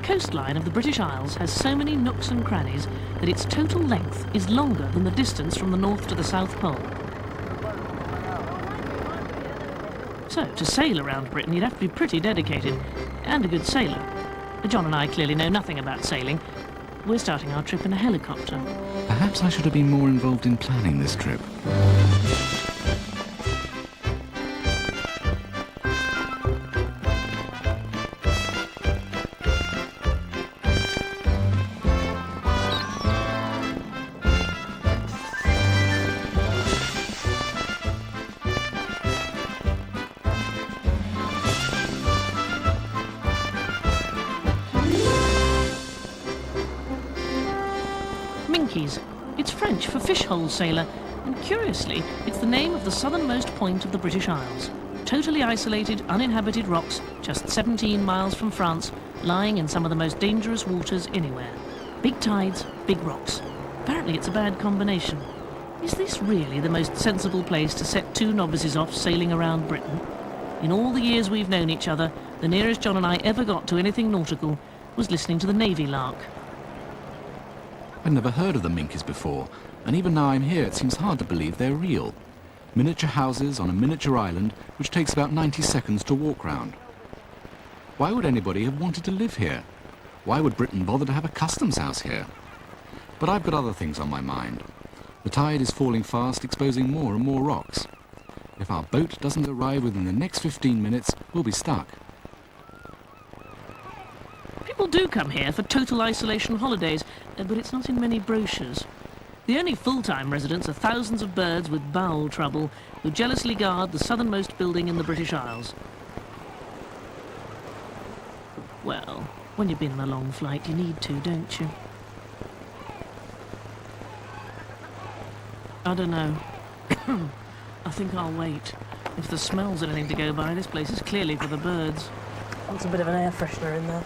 coastline of the British Isles has so many nooks and crannies that its total length is longer than the distance from the North to the South Pole. So, to sail around Britain, you'd have to be pretty dedicated and a good sailor. John and I clearly know nothing about sailing. We're starting our trip in a helicopter. Perhaps I should have been more involved in planning this trip. Minkies. It's French for fish-hole sailor, and curiously, it's the name of the southernmost point of the British Isles. Totally isolated, uninhabited rocks, just 17 miles from France, lying in some of the most dangerous waters anywhere. Big tides, big rocks. Apparently it's a bad combination. Is this really the most sensible place to set two novices off sailing around Britain? In all the years we've known each other, the nearest John and I ever got to anything nautical was listening to the Navy lark. I'd never heard of the Minkies before, and even now I'm here it seems hard to believe they're real. Miniature houses on a miniature island which takes about 90 seconds to walk round. Why would anybody have wanted to live here? Why would Britain bother to have a customs house here? But I've got other things on my mind. The tide is falling fast, exposing more and more rocks. If our boat doesn't arrive within the next 15 minutes, we'll be stuck. People do come here for total isolation holidays, but it's not in many brochures. The only full-time residents are thousands of birds with bowel trouble who jealously guard the southernmost building in the British Isles. Well, when you've been on a long flight, you need to, don't you? I don't know. I think I'll wait. If the smell's anything to go by, this place is clearly for the birds. Wants a bit of an air freshener in there.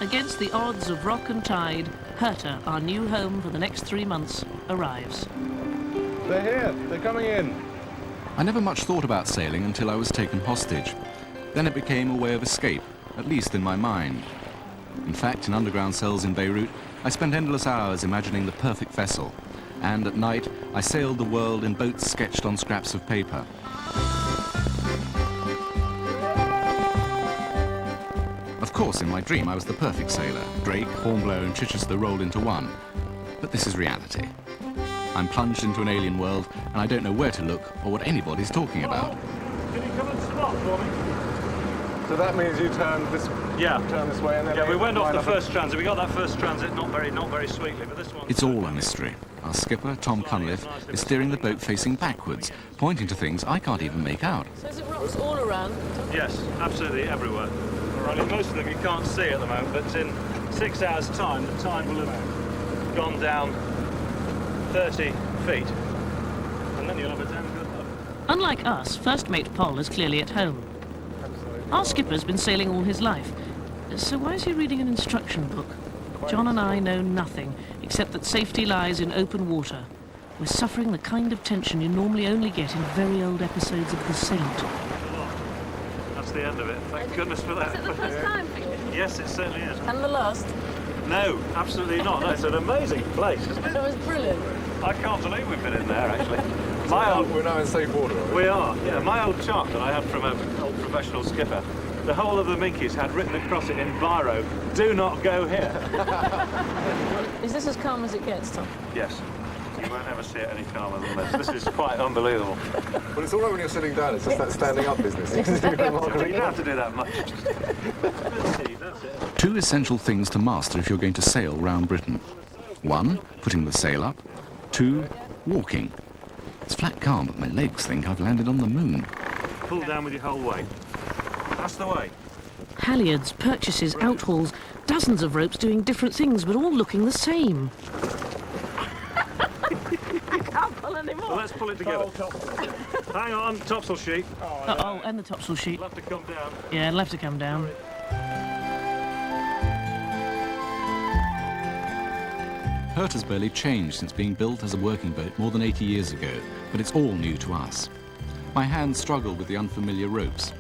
Against the odds of rock and tide, Herta, our new home for the next 3 months, arrives. They're here. They're coming in. I never much thought about sailing until I was taken hostage. Then it became a way of escape, at least in my mind. In fact, in underground cells in Beirut, I spent endless hours imagining the perfect vessel. And at night, I sailed the world in boats sketched on scraps of paper. Of course, in my dream, I was the perfect sailor. Drake, Hornblower and Chichester rolled into one. But this is reality. I'm plunged into an alien world, and I don't know where to look or what anybody's talking about. Can you come and spot for me? So that means you turn this, turn this way, and then we went off the first transit. We got that first transit not very sweetly, but this one. It's all a mystery. Our skipper, Tom Cunliffe, is steering the boat facing backwards, pointing to things I can't even make out. So is it rocks all around? Yes, absolutely everywhere. I mean, most of them you can't see at the moment, but in 6 hours' time, the tide will have gone down 30 feet, and then you'll have a damn good look. Unlike us, first mate Paul is clearly at home. Our skipper's been sailing all his life, so why is he reading an instruction book? John and I know nothing, except that safety lies in open water. We're suffering the kind of tension you normally only get in very old episodes of The Saint. That's the end of it. Thank goodness for that. Is it the first time? Yes, it certainly is. And the last? No, absolutely not. That's an amazing place, isn't it? It was brilliant. I can't believe we've been in there, actually. We're now in safe water, aren't we? We are, yeah. My old chart that I had from an old professional skipper, the whole of the Minkies had written across it in biro, "Do not go here." Is this as calm as it gets, Tom? Yes. You won't ever see it any calmer than this. This is quite unbelievable. Well, it's all right when you're sitting down. It's just that standing up business. You don't have to do that much. That's it. Two essential things to master if you're going to sail round Britain. One, putting the sail up. Two, walking. It's flat calm, but my legs think I've landed on the moon. Pull down with your whole weight. That's the way. Halyards, purchases, outhauls, dozens of ropes doing different things, but all looking the same. I can't pull anymore. Well, let's pull it together. Hang on, topsail sheet. Oh, and the topsail sheet. It'll have to come down. Yeah, it'll have to come down. Herta's barely changed since being built as a working boat more than 80 years ago, but it's all new to us. My hands struggle with the unfamiliar ropes.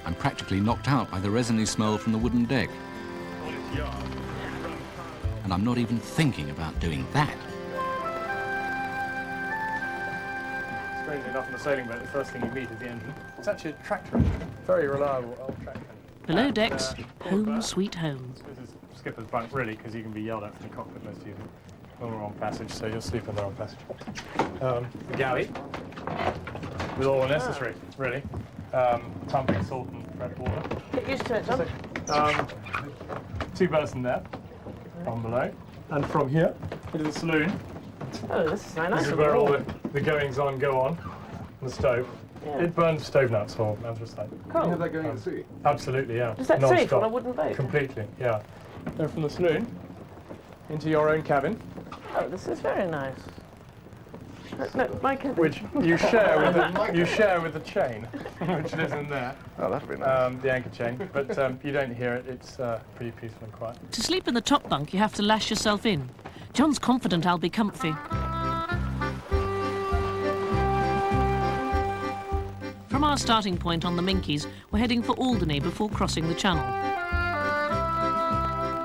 I'm practically knocked out by the resiny smell from the wooden deck. And I'm not even thinking about doing that. Strangely enough, on a sailing boat, the first thing you meet is the engine. It's actually a tractor engine. Very reliable old tractor engine. Below decks, home sweet home. This is skipper's bunk, really, because you can be yelled at from the cockpit most of you when we're on passage, so you'll sleep in there on passage. The galley, with all the necessary, really. Tumbling, salt and fresh water. Get used to it, John. Two berths in there, on below. And from here, into the saloon. Oh, this is very nice. This is where all the goings-on go on the stove. Yeah. It burns stove nuts for anthracite. Cool. You have that going to sea? Absolutely, yeah. Is that safe on a wooden boat? Completely, yeah. Then from the saloon into your own cabin. Oh, this is very nice. No, my cabin. Which you share with the chain, which lives in there. Oh, that'd be nice. The anchor chain, but you don't hear it. It's pretty peaceful and quiet. To sleep in the top bunk, you have to lash yourself in. John's confident I'll be comfy. From our starting point on the Minkies, we're heading for Alderney before crossing the Channel.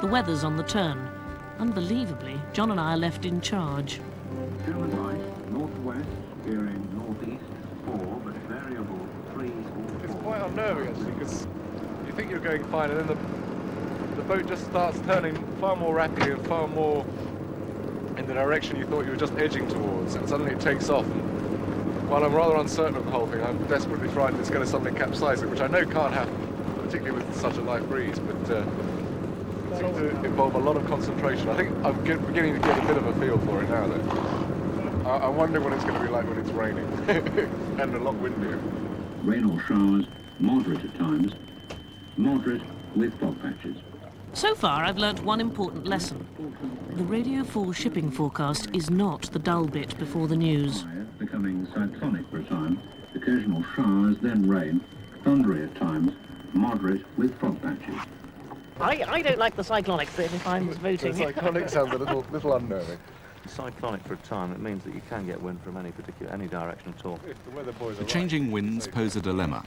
The weather's on the turn. Unbelievably, John and I are left in charge. German right, northwest, bearing northeast, 4, but variable 3 or 4. It's quite unnerving, actually, because you think you're going fine, and then the boat just starts turning far more rapidly and far more in the direction you thought you were just edging towards, and suddenly it takes off. And while I'm rather uncertain of the whole thing, I'm desperately frightened it's going to suddenly capsize it, which I know can't happen, particularly with such a light breeze, but it seems to involve a lot of concentration. I think I'm beginning to get a bit of a feel for it now, though. I'm wondering what it's going to be like when it's raining and a lot windier. Rain or showers, moderate at times, moderate with fog patches. So far, I've learnt one important lesson. The Radio 4 shipping forecast is not the dull bit before the news. Becoming cyclonic for a time, occasional showers, then rain, thundery at times, moderate with fog patches. I don't like the cyclonic bit if I'm voting. The cyclonic sounds a little unnerving. Cyclonic for a time, it means that you can get wind from any direction at all. If the weather boys are The changing winds pose a dilemma.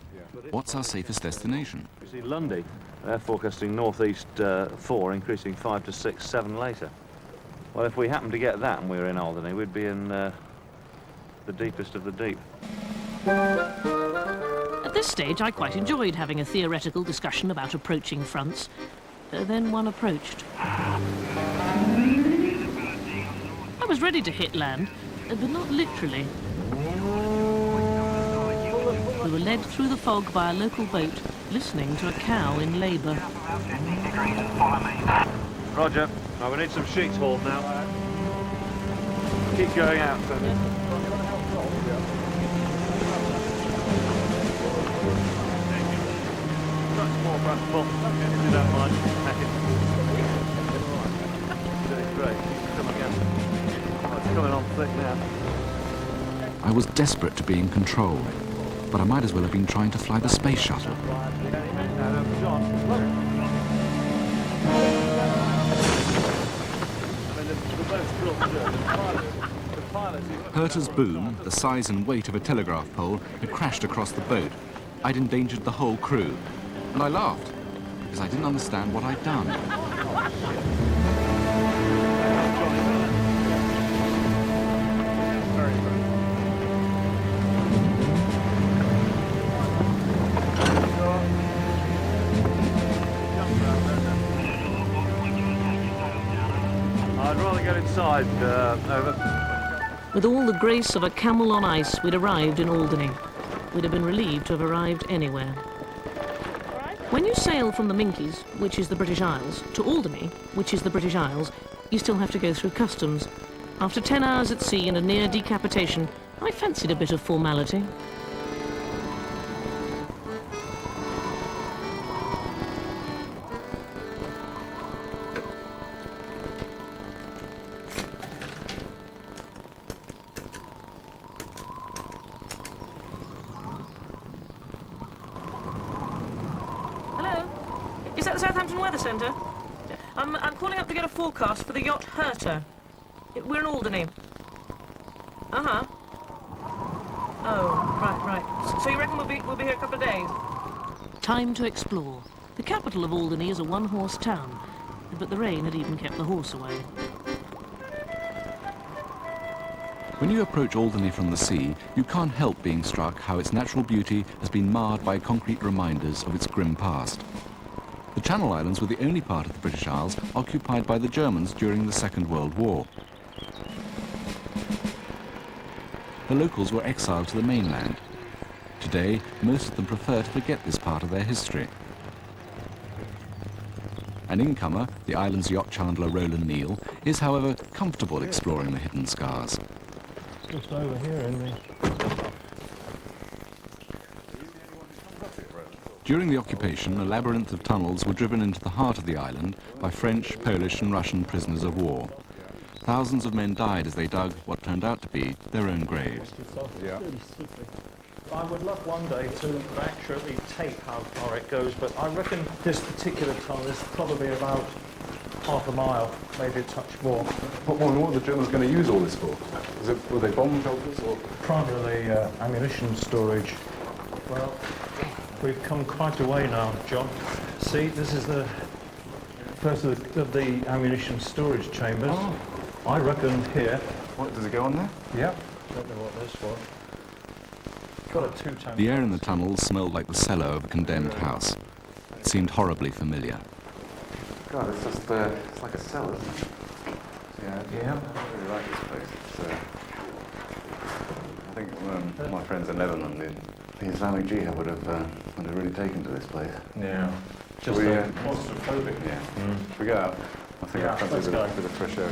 What's our safest destination? You see Lundy, they're forecasting northeast 4, increasing 5 to 6, 7 later. Well, if we happen to get that and we were in Alderney, we'd be in the deepest of the deep. At this stage, I quite enjoyed having a theoretical discussion about approaching fronts. Then one approached. I was ready to hit land, but not literally. We were led through the fog by a local boat, listening to a cow in labour. Roger. Now we need some sheets hauled now. Keep going out, Sandy. Much more practical. If you don't mind. Doing great. Come again. Oh, it's coming on thick now. I was desperate to be in control, but I might as well have been trying to fly the space shuttle. Herter's boom, the size and weight of a telegraph pole, had crashed across the boat. I'd endangered the whole crew, and I laughed, because I didn't understand what I'd done. I'd rather get inside, over. With all the grace of a camel on ice, we'd arrived in Alderney. We'd have been relieved to have arrived anywhere. When you sail from the Minkies, which is the British Isles, to Alderney, which is the British Isles, you still have to go through customs. After 10 hours at sea and a near decapitation, I fancied a bit of formality. Is that the Southampton Weather Centre? I'm calling up to get a forecast for the yacht Herter. We're in Alderney. Uh-huh. Oh, right. So you reckon we'll be here a couple of days? Time to explore. The capital of Alderney is a one-horse town, but the rain had even kept the horse away. When you approach Alderney from the sea, you can't help being struck how its natural beauty has been marred by concrete reminders of its grim past. The Channel Islands were the only part of the British Isles occupied by the Germans during the Second World War. The locals were exiled to the mainland. Today, most of them prefer to forget this part of their history. An incomer, the island's yacht chandler Roland Neal, is, however, comfortable exploring the hidden scars. Just over here in the... During the occupation, a labyrinth of tunnels were driven into the heart of the island by French, Polish and Russian prisoners of war. Thousands of men died as they dug what turned out to be their own graves. Yeah. I would love one day to accurately tape how far it goes, but I reckon this particular tunnel is probably about half a mile, maybe a touch more. What are the Germans going to use all this for? Were they bomb shelters or? Primarily ammunition storage. Well, we've come quite a way now, John. See, this is the first of the ammunition storage chambers. Oh. I reckon here. What, does it go on there? Yeah. Don't know what this was. Got a two-tone. The air in the tunnels smelled like the cellar of a condemned house. It seemed horribly familiar. God, it's just, it's like a cell, isn't it? Yeah. I really like this place. I think one of my friends in Lebanon, the Islamic Jihad would have really taken to this place. Yeah. Just claustrophobic. Yeah. Should we go out? I think I fancy a bit of fresh air.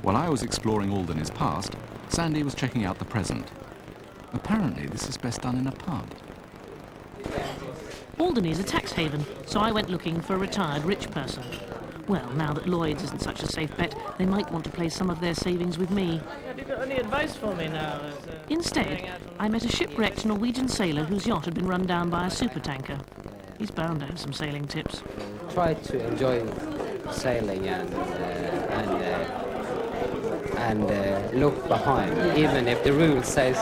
While I was exploring Alderney's past, Sandy was checking out the present. Apparently, this is best done in a pub. Alderney is a tax haven, so I went looking for a retired rich person. Well, now that Lloyd's isn't such a safe bet, they might want to place some of their savings with me. Have you got any advice for me now? Instead, I met a shipwrecked Norwegian sailor whose yacht had been run down by a supertanker. He's bound to have some sailing tips. Try to enjoy sailing and look behind, even if the rule says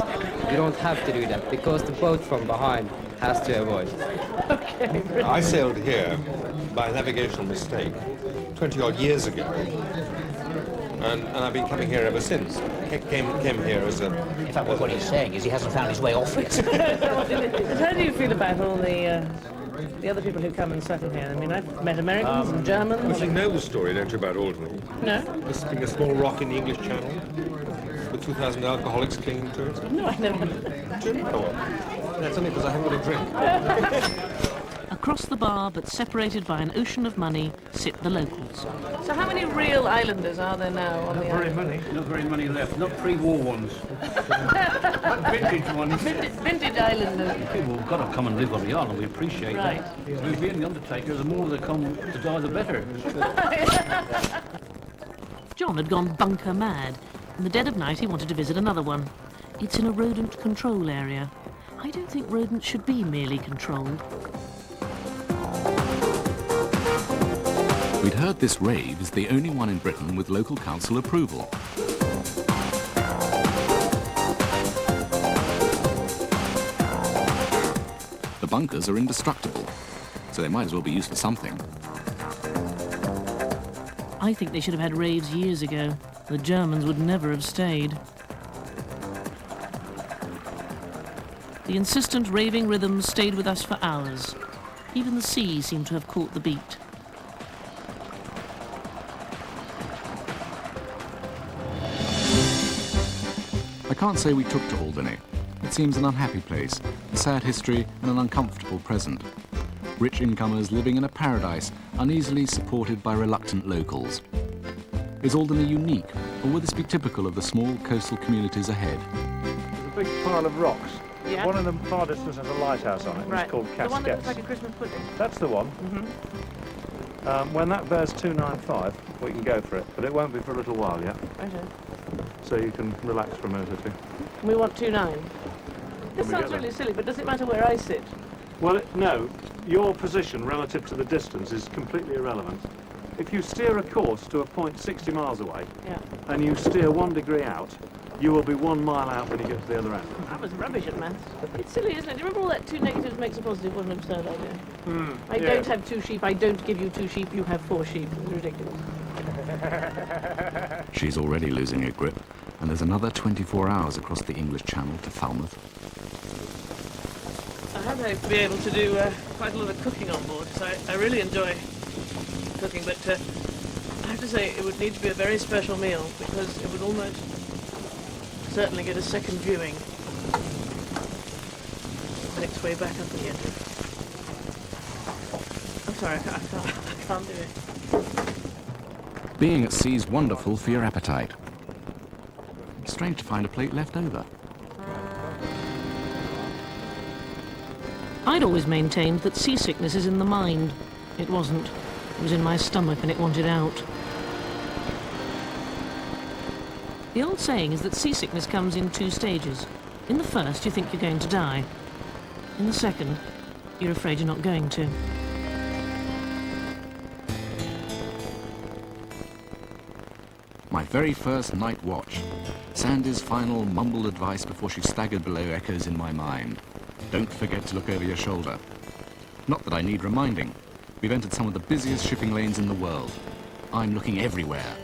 you don't have to do that, because the boat from behind has to avoid. Okay. I sailed here by navigational mistake 20-odd years ago, and I've been coming here ever since. Came here as a... In fact, what he's saying is he hasn't found his way off it. How do you feel about all the other people who come and settle here? I mean, I've met Americans and Germans. Well, you know the story, don't you, about Alderney? No? This being a small rock in the English Channel, with 2,000 alcoholics clinging to it. No, I never. Do you know what? That's only because I haven't got a drink. Across the bar, but separated by an ocean of money, sit the locals. So how many real islanders are there now on the island? Not very many left, not pre-war ones. Not vintage ones. Vintage islanders. People have got to come and live on the island, we appreciate Right. that. We being the undertakers, the more they come to die, the better. John had gone bunker mad. In the dead of night, he wanted to visit another one. It's in a rodent control area. I don't think rodents should be merely controlled. We'd heard this rave is the only one in Britain with local council approval. The bunkers are indestructible, so they might as well be used for something. I think they should have had raves years ago. The Germans would never have stayed. The insistent raving rhythms stayed with us for hours. Even the sea seemed to have caught the beat. I can't say we took to Alderney. It seems an unhappy place, a sad history and an uncomfortable present. Rich incomers living in a paradise, uneasily supported by reluctant locals. Is Alderney unique, or would this be typical of the small coastal communities ahead? There's a big pile of rocks. Yeah. One of them far distance has a lighthouse on it. Right. It's called The one that looks Casquettes. like a Christmas pudding. That's the one. When that bears 295, we can go for it, but it won't be for a little while yet. Okay. So you can relax for a minute or two. We want 2.9. This we sounds get them? really silly, but does it matter where I sit? Well, no. Your position relative to the distance is completely irrelevant. If you steer a course to a point 60 miles away, Yeah. and you steer 1 degree out, you will be 1 mile out when you get to the other end. I was rubbish at maths. It's silly, isn't it? Do you remember all that 2 negatives makes a positive was an absurd idea? I don't have 2 sheep, I don't give you 2 sheep, you have 4 sheep. It's ridiculous. She's already losing her grip, and there's another 24 hours across the English Channel to Falmouth. I had hoped to be able to do quite a lot of cooking on board, because I really enjoy cooking, but I have to say it would need to be a very special meal, because it would almost certainly get a second viewing on its way back up again. I'm sorry, I can't do it. Being at sea's wonderful for your appetite. Strange to find a plate left over. I'd always maintained that seasickness is in the mind. It wasn't. It was in my stomach and it wanted out. The old saying is that seasickness comes in 2 stages. In the first, you think you're going to die. In the second, you're afraid you're not going to. My very first night watch. Sandy's final mumbled advice before she staggered below echoes in my mind. Don't forget to look over your shoulder. Not that I need reminding. We've entered some of the busiest shipping lanes in the world. I'm looking everywhere.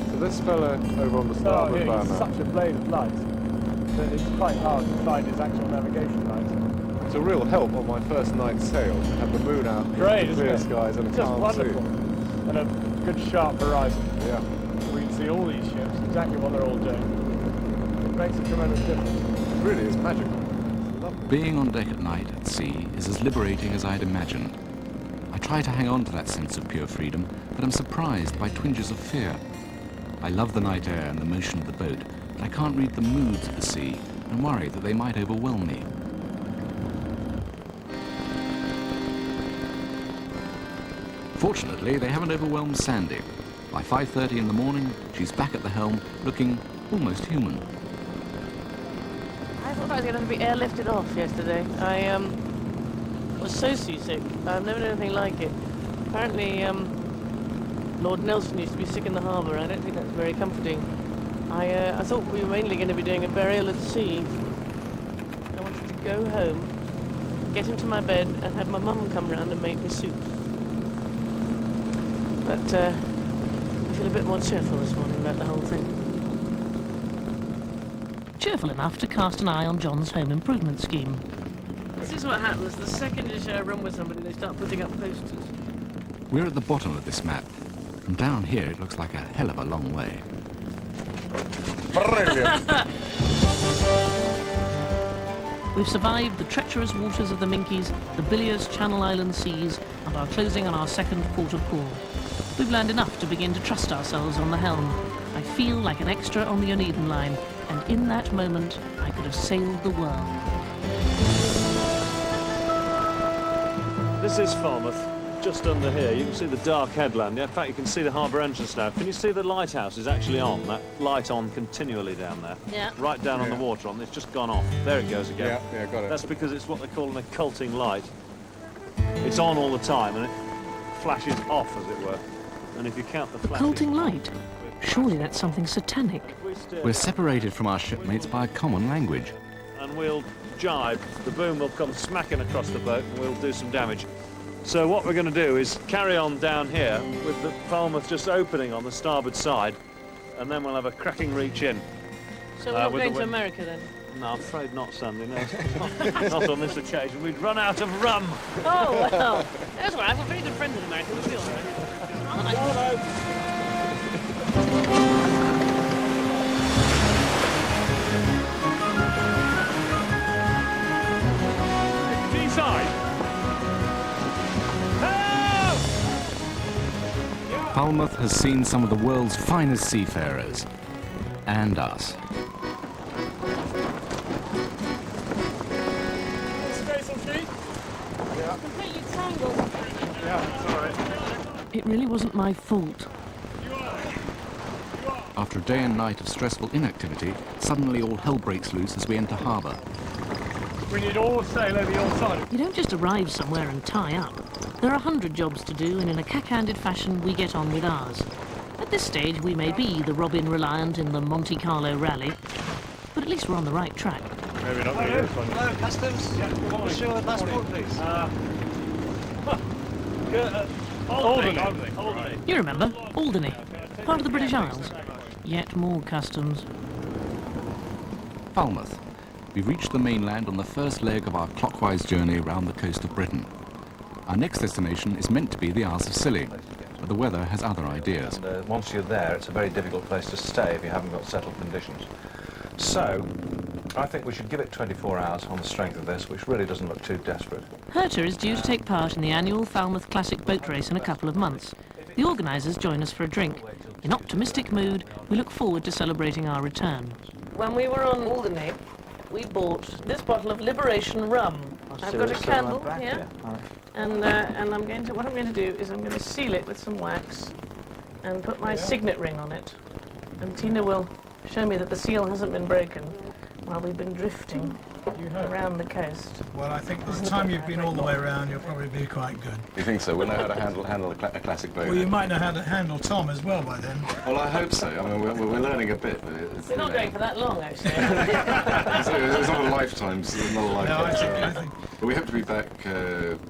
So this fella over on the starboard He's burner, such a blade of light that it's quite hard to find his actual navigation light. it's a real help on my first night's sail to have the moon out, Great, clear isn't it? skies and a It's just calm wonderful. sea. And a good sharp horizon. Yeah. We can see all these ships, exactly what they're all doing. It makes a tremendous difference. It really is magical. It's lovely. Being on deck at night at sea is as liberating as I'd imagined. I try to hang on to that sense of pure freedom, but I'm surprised by twinges of fear. I love the night air and the motion of the boat, but I can't read the moods of the sea and worry that they might overwhelm me. Fortunately, they haven't overwhelmed Sandy. By 5:30 in the morning, she's back at the helm, looking almost human. I thought I was going to have to be airlifted off yesterday. I was so seasick. I've never done anything like it. Apparently, Lord Nelson used to be sick in the harbour. I don't think that's very comforting. I thought we were mainly going to be doing a burial at sea. I wanted to go home, get into my bed, and have my mum come round and make me soup. But I feel a bit more cheerful this morning about the whole thing. Cheerful enough to cast an eye on John's home improvement scheme. This is what happens. The second you share a room with somebody, they start putting up posters. We're at the bottom of this map. From down here, it looks like a hell of a long way. Brilliant. We've survived the treacherous waters of the Minkies, the bilious Channel Island seas, and are closing on our second port of call. We've learned enough to begin to trust ourselves on the helm. I feel like an extra on the Oneiden line, and in that moment, I could have sailed the world. This is Falmouth, just under here. You can see the dark headland. In fact, you can see the harbour entrance now. Can you see the lighthouse is actually on? That light on continually down there. Yeah. Right down on the water on. It's just gone off. There it goes again. Yeah, got it. That's because it's what they call an occulting light. It's on all the time and it flashes off, as it were. And if you count the flashes... Occulting light? Surely that's something satanic. We're separated from our shipmates by a common language. And we'll jibe. The boom will come smacking across the boat and we'll do some damage. So what we're going to do is carry on down here with the Falmouth just opening on the starboard side, and then we'll have a cracking reach in. So we're not with going the to wind. America then? No, I'm afraid not, Sandy. No, not on this occasion. We'd run out of rum. Oh, well. That's all right. I've got very good friends in America. We'll be all right. T-side. Falmouth has seen some of the world's finest seafarers. And us. Completely tangled. Yeah, it's all right. It really wasn't my fault. After a day and night of stressful inactivity, suddenly all hell breaks loose as we enter harbour. We need all sail over your side. You don't just arrive somewhere and tie up. There are 100 jobs to do, and in a cack-handed fashion, we get on with ours. At this stage, we may be the Robin Reliant in the Monte Carlo Rally, but at least we're on the right track. Maybe not going to this one. Hello, Customs. What was your passport, please? Alderney. You remember, Alderney, part of the British Isles. Yet more customs. Falmouth. We've reached the mainland on the first leg of our clockwise journey around the coast of Britain. Our next destination is meant to be the Isles of Scilly, but the weather has other ideas. And once you're there, it's a very difficult place to stay if you haven't got settled conditions. So, I think we should give it 24 hours on the strength of this, which really doesn't look too desperate. Herta is due to take part in the annual Falmouth Classic boat race in a couple of months. The organisers join us for a drink. In optimistic mood, we look forward to celebrating our return. When we were on Alderney, we bought this bottle of Liberation rum. I've got a candle here, and what I'm going to do is I'm going to seal it with some wax and put my signet ring on it. And Tina will show me that the seal hasn't been broken while we've been drifting around the coast. Well, I think by the time you've been all the way around, you'll probably be quite good. You think so? We'll know how to handle a classic boat. Well, you might know how to handle Tom as well by then. Well, I hope so. I mean, we're learning a bit. We're not going for that long, actually. It's not a lifetime. No, I think. But we hope to be back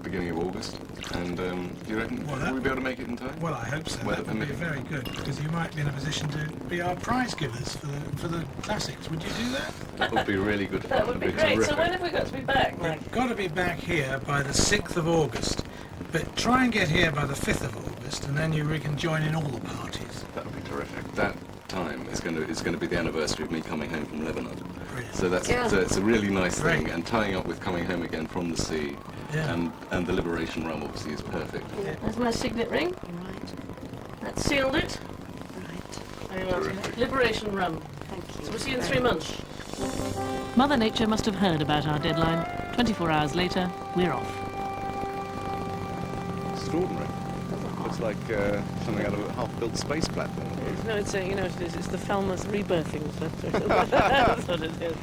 beginning of August. And do you reckon will we be able to make it in time? Well, I hope so. That would be very good, because you might be in a position to be our prize givers for the classics. Would you do that? That would be really good fun. That would be great. Terrific. So when have we got to be back, Mike? We've got to be back here by the 6th of August. But try and get here by the 5th of August, and then you can join in all the parties. That would be terrific. That time is going to be the anniversary of me coming home from Lebanon. Brilliant. So it's a really nice thing, and tying up with coming home again from the sea, and the Liberation rum obviously is perfect. Yeah. There's my signet ring. Right. That sealed it. Right. Very well. Liberation rum. Thank you. So we'll see you in 3 months. Mother Nature must have heard about our deadline. 24 hours later, we're off. Extraordinary. Looks like something out of a half-built space platform. No, it's you know what it is. It's the Falmouth rebirthing. That's what it is.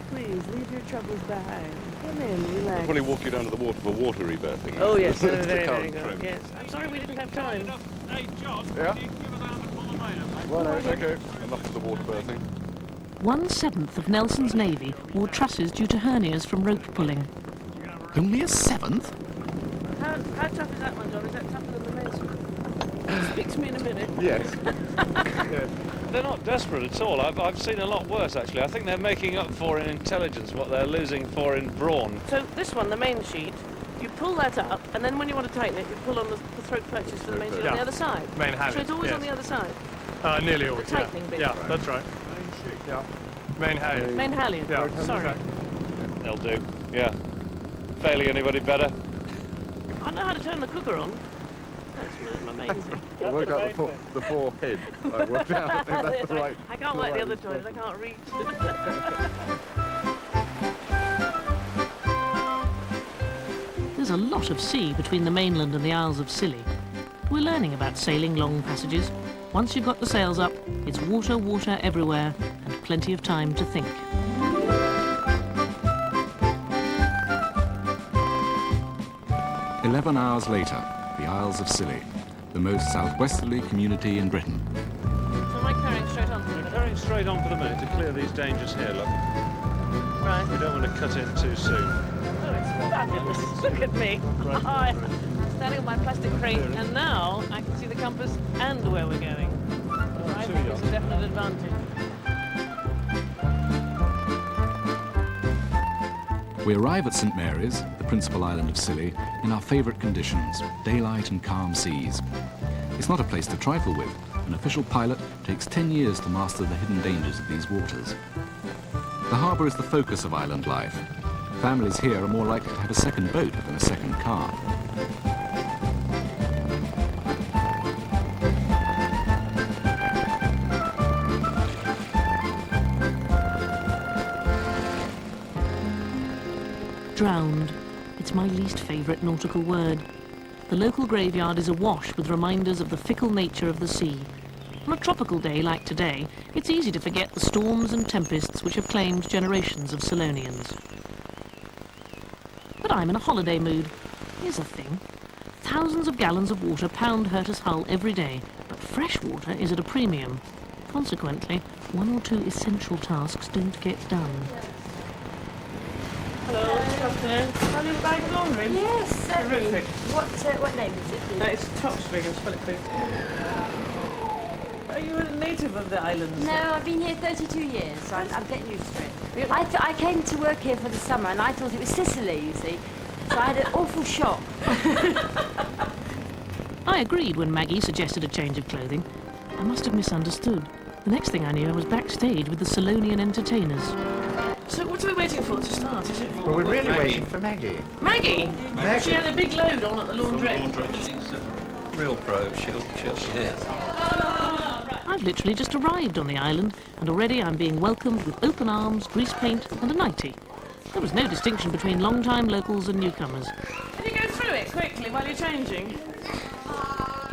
Please leave your troubles behind. Come in, relax. I'll probably walk you down to the water for water rebirthing. Oh yes, very, It's the very current good. trend. Yes. I'm sorry we didn't have time. Hey, John, Yeah? can you give us a hand to pull the motor, mate? Well, no, it's okay. Enough of the water birthing. 1/7 of Nelson's Navy wore trusses due to hernias from rope pulling. Only a 7th? How tough is that one, John? Is that tougher than the men's one? Speak to me in a minute. Yes. They're not desperate at all. I've seen a lot worse, actually. I think they're making up for in intelligence what they're losing for in brawn. So this one, the main sheet, you pull that up, and then when you want to tighten it, you pull on the throat purchase for the main sheet on the other side. Main halyard, So it's always on yes. the other side. Nearly always, The tightening bit. Yeah, that's right. Yeah. Main halyard. Main halyard. Yeah. Sorry. They'll do, yeah. Failing anybody better? I know how to turn the cooker on. That's amazing. I worked out the four head. I worked out if that's the right. I can't like the other toys. I can't reach. There's a lot of sea between the mainland and the Isles of Scilly. We're learning about sailing long passages. Once you've got the sails up, it's water, water everywhere, and plenty of time to think. "11 hours later, the Isles of Scilly, the most southwesterly community in Britain. So am I carrying straight on for the minute? Carrying straight on for the minute to clear these dangers here, look. Right. We don't want to cut in too soon. Oh, it's fabulous. Look at me. I'm standing on my plastic crate, and now I can see the compass and where we're going. I think it's a definite advantage. We arrive at St Mary's, the principal island of Scilly, in our favourite conditions, daylight and calm seas. It's not a place to trifle with. An official pilot takes 10 years to master the hidden dangers of these waters. The harbour is the focus of island life. Families here are more likely to have a second boat than a second car. Drowned. It's my least favourite nautical word. The local graveyard is awash with reminders of the fickle nature of the sea. On a tropical day like today, it's easy to forget the storms and tempests which have claimed generations of Scillonians. but I'm in a holiday mood. Here's the thing. Thousands of gallons of water pound Herta's hull every day, but fresh water is at a premium. Consequently, one or two essential tasks don't get done. Hello, good afternoon. Have you a bag of laundry? Yes, certainly. Terrific. What name is it, please? It's Toxvig, I'll spell it quick. Are you a native of the islands? No, I've been here 32 years, so I'm getting used to it. I came to work here for the summer, and I thought it was Sicily, you see. So I had an awful shock. I agreed when Maggie suggested a change of clothing. I must have misunderstood. The next thing I knew, I was backstage with the Solonian entertainers. So what are we waiting for to start, is it? Well, we're really waiting for Maggie. Maggie? Maggie. She had a big load on at the laundrette. Real pro, she'll yeah. I've literally just arrived on the island, and already I'm being welcomed with open arms, grease paint, and a nightie. There was no distinction between long-time locals and newcomers. Can you go through it quickly while you're changing?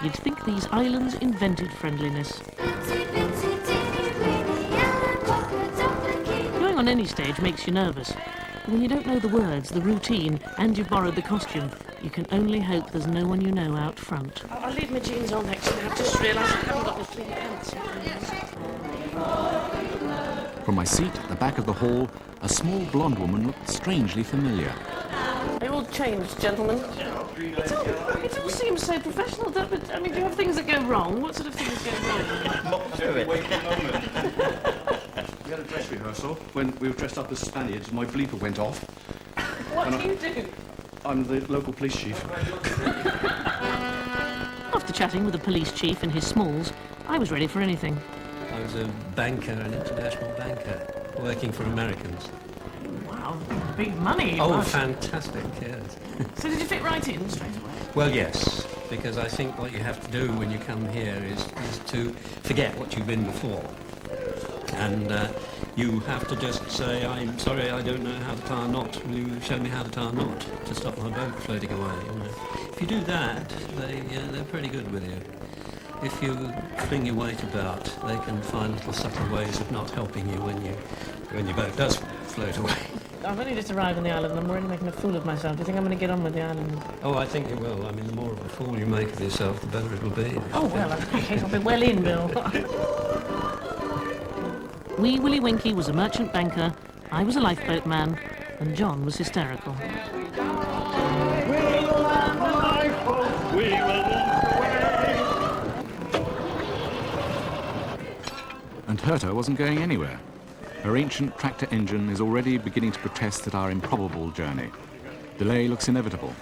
You'd think these islands invented friendliness. Going on any stage makes you nervous. But when you don't know the words, the routine, and you've borrowed the costume, you can only hope there's no one you know out front. I'll leave my jeans on next time. I've just realised I haven't got my clean pants. From my seat at the back of the hall, a small blonde woman looked strangely familiar. Are you all changed, gentlemen? It all seems so professional, but I mean, do you have things that go wrong? What sort of things go wrong? We had a dress rehearsal. When we were dressed up as Spaniards, my bleeper went off. What do you do? I'm the local police chief. After chatting with the police chief in his smalls, I was ready for anything. I was a banker, an international banker, working for Americans. Wow, big money. Oh, Right. fantastic, yes. So did you fit right in straight away? Well, yes, because I think what you have to do when you come here is to forget what you've been before. And you have to just say, I'm sorry, I don't know how to tie a knot. Will you show me how to tie a knot to stop my boat floating away? You know? If you do that, they're pretty good with you. If you fling your weight about, they can find little subtle ways of not helping you when your boat does float away. I've only just arrived on the island and I'm already making a fool of myself. Do you think I'm going to get on with the island? Oh, I think you will. I mean, the more of a fool you make of yourself, the better it will be. Oh, well, okay, I'll be well in, Bill. Wee Willie Winky was a merchant banker, I was a lifeboat man, and John was hysterical. And Herta wasn't going anywhere. Her ancient tractor engine is already beginning to protest at our improbable journey. Delay looks inevitable.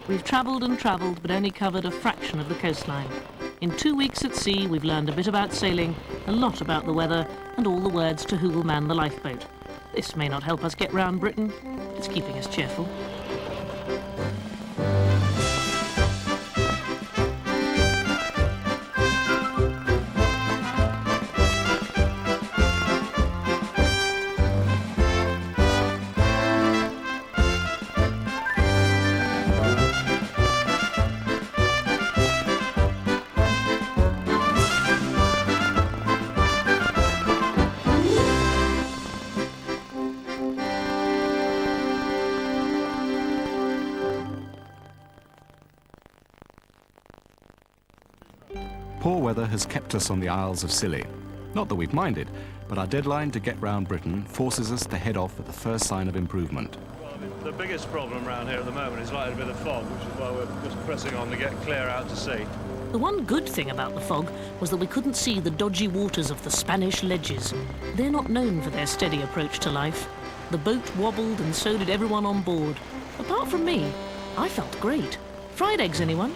We've travelled and travelled, but only covered a fraction of the coastline. In 2 weeks at sea, we've learned a bit about sailing, a lot about the weather, and all the words to who will man the lifeboat. This may not help us get round Britain. It's keeping us cheerful. Poor weather has kept us on the Isles of Scilly. Not that we've minded, but our deadline to get round Britain forces us to head off at the first sign of improvement. The biggest problem around here at the moment is like a bit of fog, which is why we're just pressing on to get clear out to sea. The one good thing about the fog was that we couldn't see the dodgy waters of the Spanish ledges. They're not known for their steady approach to life. The boat wobbled and so did everyone on board. Apart from me, I felt great. Fried eggs, anyone?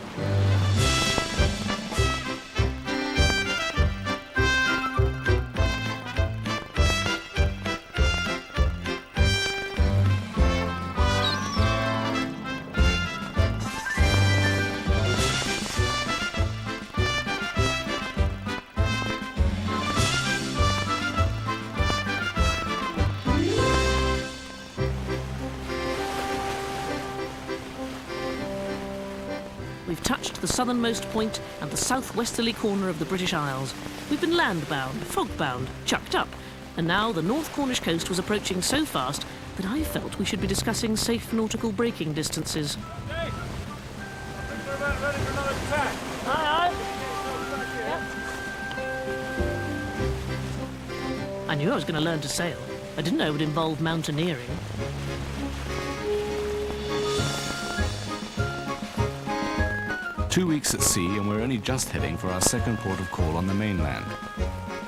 we've touched the southernmost point and the southwesterly corner of the British Isles. We've been land-bound, fog-bound, chucked up, and now the North Cornish coast was approaching so fast that I felt we should be discussing safe nautical braking distances. Hey! I think we're about ready for another attack. Aye, I knew I was going to learn to sail. I didn't know it would involve mountaineering. Two weeks at sea and we're only just heading for our second port of call on the mainland.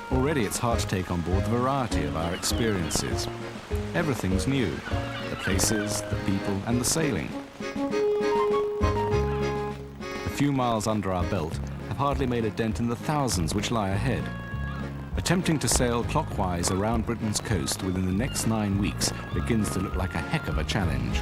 Already it's hard to take on board the variety of our experiences. Everything's new. The places, the people and the sailing. A few miles under our belt have hardly made a dent in the thousands which lie ahead. Attempting to sail clockwise around Britain's coast within the next 9 weeks begins to look like a heck of a challenge.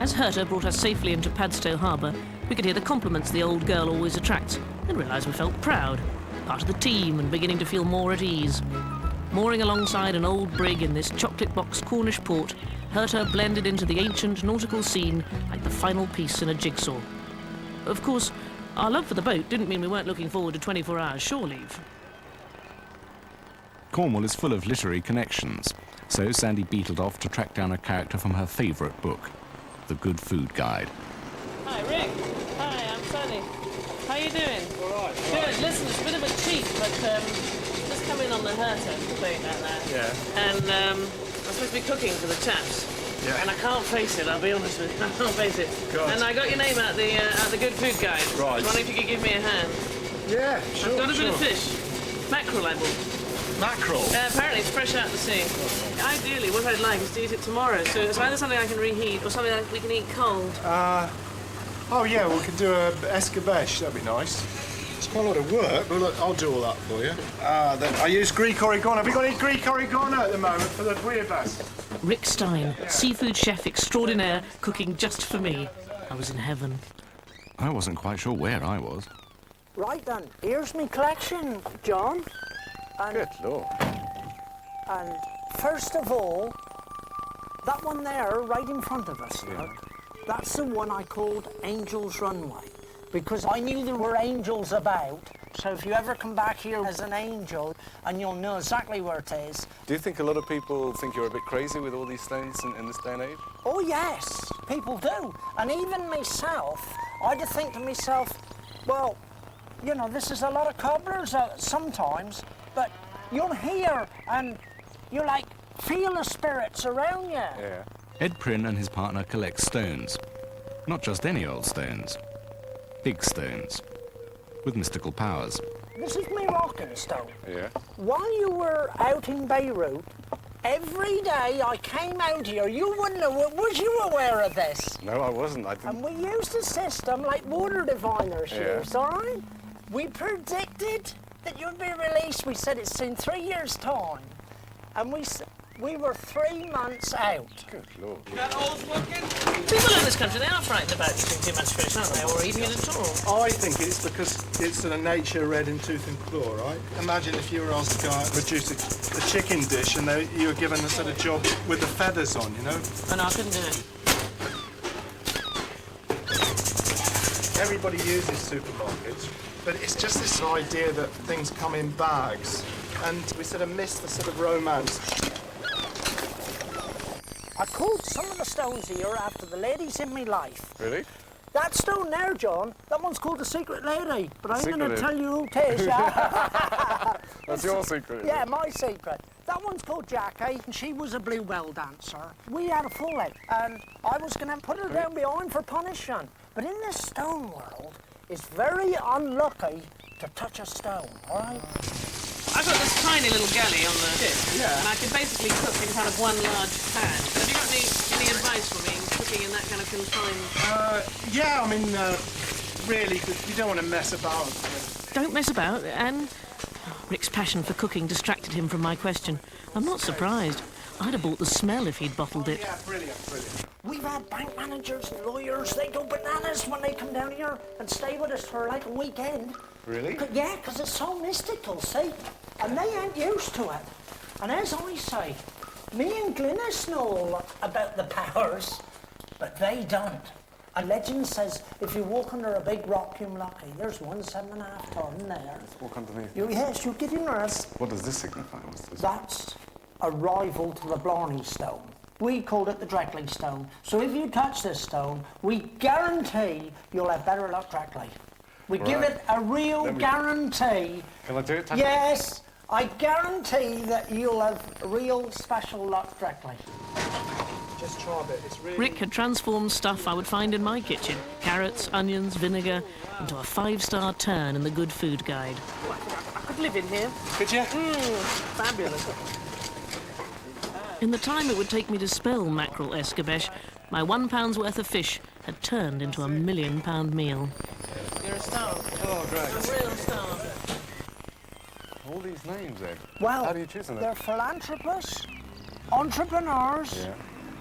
As Herta brought us safely into Padstow Harbour, we could hear the compliments the old girl always attracts and realised we felt proud, part of the team and beginning to feel more at ease. Mooring alongside an old brig in this chocolate-box Cornish port, Herta blended into the ancient nautical scene like the final piece in a jigsaw. Of course, our love for the boat didn't mean we weren't looking forward to 24 hours shore leave. Cornwall is full of literary connections, so Sandy beetled off to track down a character from her favourite book, The Good Food Guide. Hi, Rick. Hi, I'm Sunny. How you doing? All right. Good. Listen, it's a bit of a cheat, but just come in on the Herta boat like that. Yeah. And I'm supposed to be cooking for the chaps. Yeah. And I can't face it, I'll be honest with you. I can't face it. God. And I got your name at the Good Food Guide. Right. I was wondering if you could give me a hand. Yeah, sure. I've got a bit of fish. Mackerel, I bought. Mackerel? Apparently it's fresh out the sea. Ideally, what I'd like is to eat it tomorrow. So it's either something I can reheat or something that we can eat cold. Oh yeah, we could do a escabeche, that'd be nice. It's quite a lot of work, but look, I'll do all that for you. I use Greek oregano. Have you got any Greek oregano at the moment for the bouillabaisse? Rick Stein, seafood chef extraordinaire, cooking just for me. I was in heaven. I wasn't quite sure where I was. Right then, here's my collection, John. And, Good Lord. And first of all, that one there, right in front of us, look, that's the one I called Angel's Runway, because I knew there were angels about, so if you ever come back here as an angel, and you'll know exactly where it is. Do you think a lot of people think you're a bit crazy with all these stones in this day and age? Oh yes, people do. And even myself, I'd think to myself, well, you know, this is a lot of cobblers sometimes, but you're here and you like feel the spirits around you. Yeah. Ed Prynne and his partner collect stones. Not just any old stones. Big stones. With mystical powers. This is my rocking stone. Yeah. While you were out in Beirut, every day I came out here, you wouldn't know, was you aware of this? No, I wasn't. I didn't. And we used a system like water diviners Yeah. use, all right? We predicted that you'd be released. We said it's in 3 years' time. And we were 3 months out. Good Lord. That all's working? People in this country, they are frightened about eating too much fish, aren't they? Or eating it at all. I think it's because it's sort of nature red in tooth and claw, right? Imagine if you were asked to go out and produce a chicken dish and you were given a sort of job with the feathers on, you know? Oh, no, I couldn't do it. Everybody uses supermarkets, but it's just this idea that things come in bags, and we sort of miss the sort of romance. I called some of the stones here after the ladies in my life. Really? That stone there, John, that one's called the Secret Lady, but I ain't going to Secret tell you who it is. That's your secret. Yeah, my secret. That one's called Jackie, and she was a bluebell dancer. We had a full leg, and I was going to put her down behind for punishment. But in this stone world, it's very unlucky to touch a stone, all right? I've got this tiny little galley on the ship, and I can basically cook in kind of one large pan. Have you got any advice for me in cooking in that kind of confined? Yeah, I mean, really, you don't want to mess about. Don't mess about, and Rick's passion for cooking distracted him from my question. I'm not surprised. I'd have bought the smell if he'd bottled it. Yeah, brilliant, brilliant. We've had bank managers and lawyers, they go bananas when they come down here and stay with us for like a weekend. Really? Yeah, because it's so mystical, see? And they ain't used to it. And as I say, me and Glynis know all about the powers, but they don't. A legend says if you walk under a big rock, you're lucky. There's one 7.5 ton there. Let's walk underneath. Yes, you get in there. What does this signify? What's this? That's a rival to the Blarney Stone. We called it the Dreckley Stone. So if you touch this stone, we guarantee you'll have better luck Dreckley. We give it a real guarantee. Can I do it? Yes, I guarantee that you'll have real special luck Dreckley. Just try a bit. It's really... Rick had transformed stuff I would find in my kitchen, carrots, onions, vinegar, into a 5-star turn in the Good Food Guide. I could live in here. Could you? Fabulous. In the time it would take me to spell mackerel escabeche, my £1 worth of fish had turned into a £1 million meal. You're a star. Oh, great. You're a real star. All these names, Ed. Well, how do you choose them? They're philanthropists, entrepreneurs,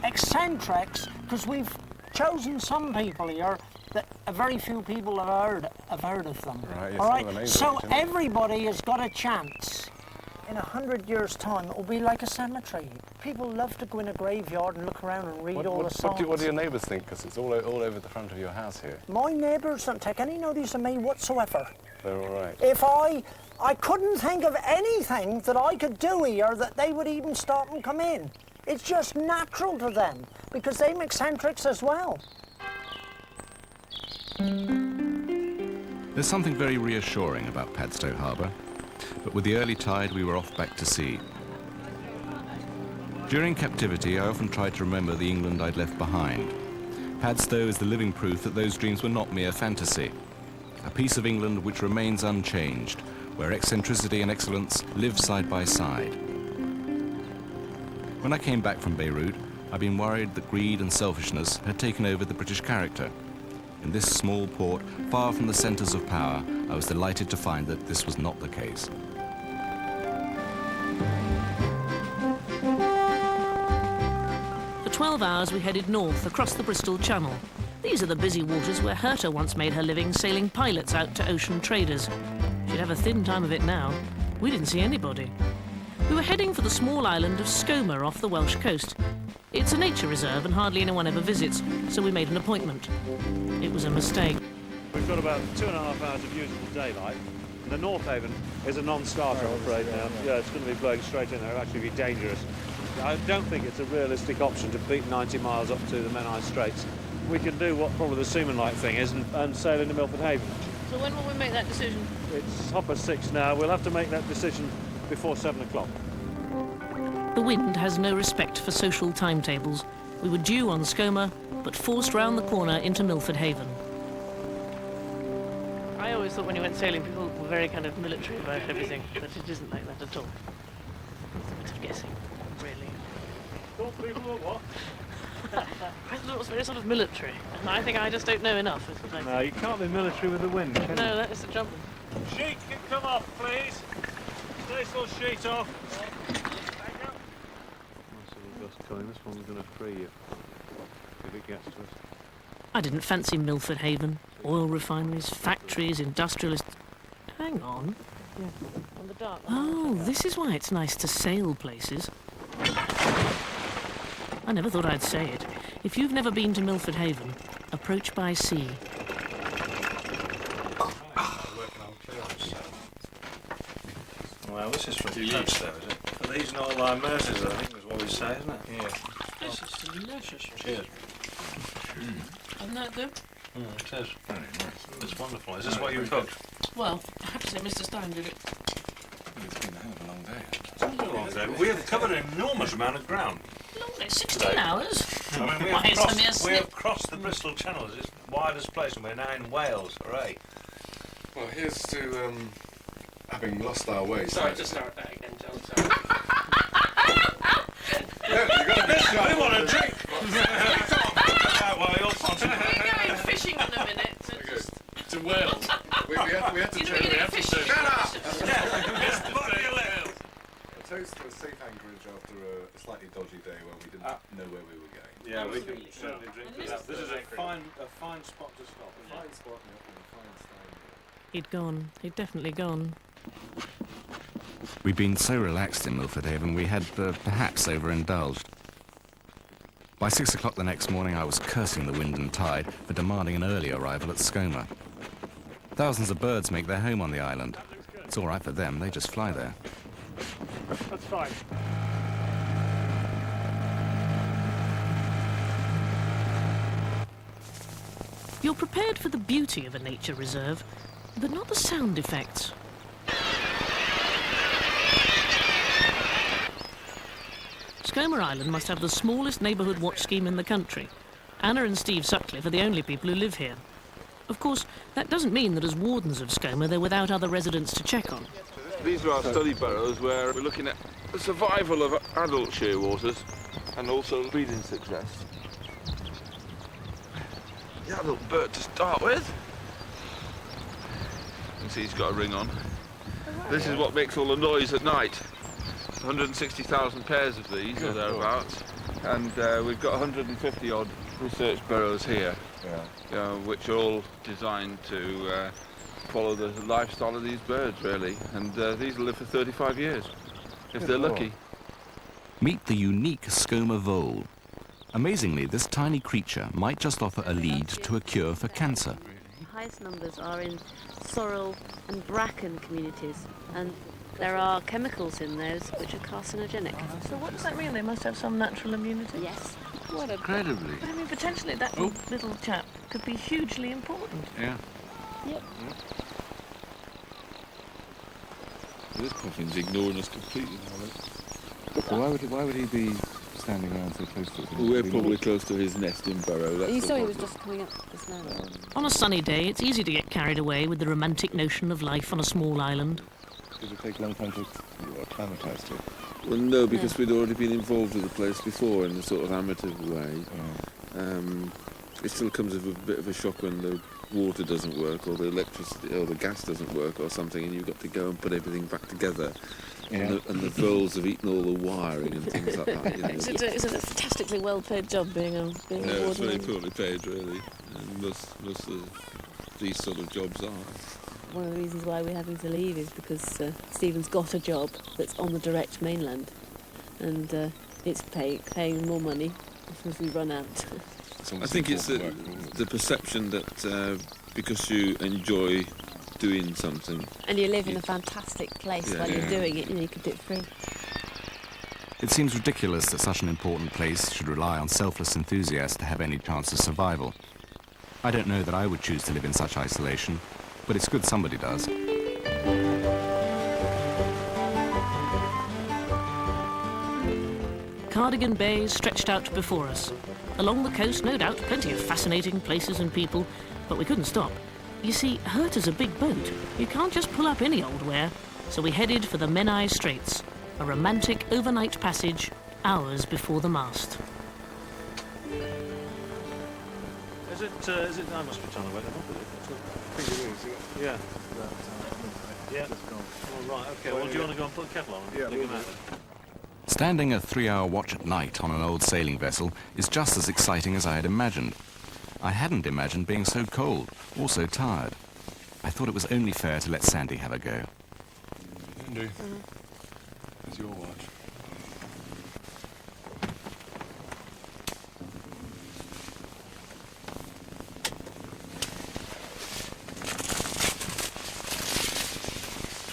eccentrics, because we've chosen some people here that very few people have heard of them. Right, all right? So everybody has got a chance. In 100 years' time, it will be like a cemetery. People love to go in a graveyard and look around and read all the songs. What do your neighbours think? Because it's all over the front of your house here. My neighbours don't take any notice of me whatsoever. They're all right. If I couldn't think of anything that I could do here that they would even stop and come in. It's just natural to them, because they're eccentrics as well. There's something very reassuring about Padstow Harbour, but with the early tide we were off back to sea. During captivity I often tried to remember the England I'd left behind. Padstow is the living proof that those dreams were not mere fantasy. A piece of England which remains unchanged, where eccentricity and excellence live side by side. When I came back from Beirut, I'd been worried that greed and selfishness had taken over the British character. In this small port, far from the centres of power, I was delighted to find that this was not the case. For 12 hours we headed north across the Bristol Channel. These are the busy waters where Herta once made her living sailing pilots out to ocean traders. She'd have a thin time of it now. We didn't see anybody. We were heading for the small island of Skomer off the Welsh coast. It's a nature reserve and hardly anyone ever visits, so we made an appointment. It was a mistake. We've got about 2.5 hours of usable daylight. And the North Haven is a non-starter, I'm afraid now. Yeah, it's going to be blowing straight in there. It'll actually be dangerous. I don't think it's a realistic option to beat 90 miles up to the Menai Straits. We can do what probably the seaman-like thing is and sail into Milford Haven. So when will we make that decision? It's 6:30 now. We'll have to make that decision before 7 o'clock. The wind has no respect for social timetables. We were due on Skomer, but forced round the corner into Milford Haven. I always thought when you went sailing, people were very kind of military about everything, but it isn't like that at all. It's a bit of guessing, really. Don't people know what? I thought it was very sort of military, and I think I just don't know enough. No, you can't be military with the wind, can you? No, that is the trouble. Sheet can come off, please. Stay sheet off. This one's going to free you if it gets to us. I didn't fancy Milford Haven. Oil refineries, factories, industrialists. Hang on. Yeah, on the dark. Oh, this is why it's nice to sail places. I never thought I'd say it. If you've never been to Milford Haven, approach by sea. Well, this is from Padstow, is it? Are these not like mercies, I think is what we say, isn't it? Yeah. This is delicious. Cheers. Isn't that good? It is. Very nice. It's wonderful. Is this what you cooked? Well, I have to say Mr. Stein did it. It's been a hell of a long day. It's been a long day. We have covered an enormous amount of ground. Long day, 16 hours? I mean, we have crossed the Bristol Channel. It's the widest place, and we're now in Wales. Hooray. Well, here's to having lost our way. Sorry to start that again, John. Sorry. Yeah, you got a bit sharp. We want a drink. While you're We're going fishing in a minute. So just... To Wales. we had to Shut up! A toast to a safe anchorage after a slightly dodgy day when we didn't know where we were going. Yeah, we can certainly drink to that. This is a fine spot to stop. A fine spot and a fine stand. He'd gone. He'd definitely gone. We'd been so relaxed in Milford Haven we had perhaps overindulged. By 6 o'clock the next morning, I was cursing the wind and tide for demanding an early arrival at Skomer. Thousands of birds make their home on the island. It's all right for them, they just fly there. That's fine. You're prepared for the beauty of a nature reserve, but not the sound effects. Skomer Island must have the smallest neighbourhood watch scheme in the country. Anna and Steve Sutcliffe are the only people who live here. Of course, that doesn't mean that as wardens of Skomer they're without other residents to check on. These are our study burrows where we're looking at the survival of adult shearwaters and also breeding success. The adult bird to start with. You can see he's got a ring on. This is what makes all the noise at night. 160,000 pairs of these or thereabouts, and we've got 150 odd research burrows here, which are all designed to follow the lifestyle of these birds, really, and these will live for 35 years if they're lucky. Meet the unique Skomer vole. Amazingly, this tiny creature might just offer a lead to a cure for cancer. The highest numbers are in sorrel and bracken communities, and there are chemicals in those which are carcinogenic. So what does that mean? They must have some natural immunity? Yes. What a... Incredibly. But I mean, potentially that little chap could be hugely important. Yeah. Yep. This puffin's ignoring us completely now. So why would he be standing around so close to us? Well, we're probably close to his nesting burrow. That's You the saw he problem. was just coming up just now. On a sunny day, it's easy to get carried away with the romantic notion of life on a small island. Does it take a long time to acclimatise to it? Well, no, because we'd already been involved with the place before in a sort of amateur way. It still comes with a bit of a shock when the water doesn't work or the electricity or the gas doesn't work or something, and you've got to go and put everything back together. Yeah. And the voles have eaten all the wiring and things like that. You know. It's a fantastically well-paid job being a No, warden. it's very poorly paid, really. And most of these sort of jobs are. One of the reasons why we're having to leave is because Stephen's got a job that's on the direct mainland, and it's paying more money as we run out. I think it's the perception that because you enjoy doing something... And you live in a fantastic place while you're doing it, you can do it free. It seems ridiculous that such an important place should rely on selfless enthusiasts to have any chance of survival. I don't know that I would choose to live in such isolation, but it's good somebody does. Cardigan Bay stretched out before us. Along the coast, no doubt, plenty of fascinating places and people, but we couldn't stop. You see, Herta's a big boat. You can't just pull up any old where, so we headed for the Menai Straits, a romantic overnight passage hours before the mast. Is it, I must be trying to wet them up, is it? I think it is. Yeah. Yeah. All right, okay, well, do you want to go and put the kettle on? Yeah, Dig we'll them out? Standing a 3-hour watch at night on an old sailing vessel is just as exciting as I had imagined. I hadn't imagined being so cold or so tired. I thought it was only fair to let Sandy have a go. Andrew, it's your watch.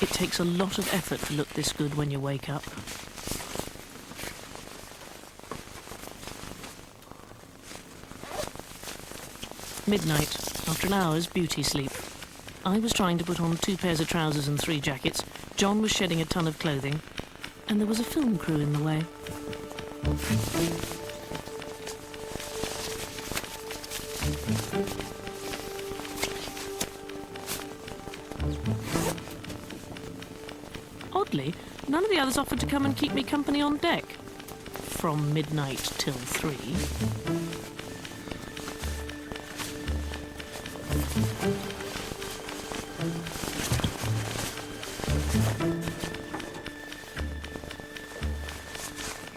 It takes a lot of effort to look this good when you wake up. Midnight, after an hour's beauty sleep. I was trying to put on 2 pairs of trousers and 3 jackets, John was shedding a ton of clothing, and there was a film crew in the way. Oddly, none of the others offered to come and keep me company on deck. From midnight till 3.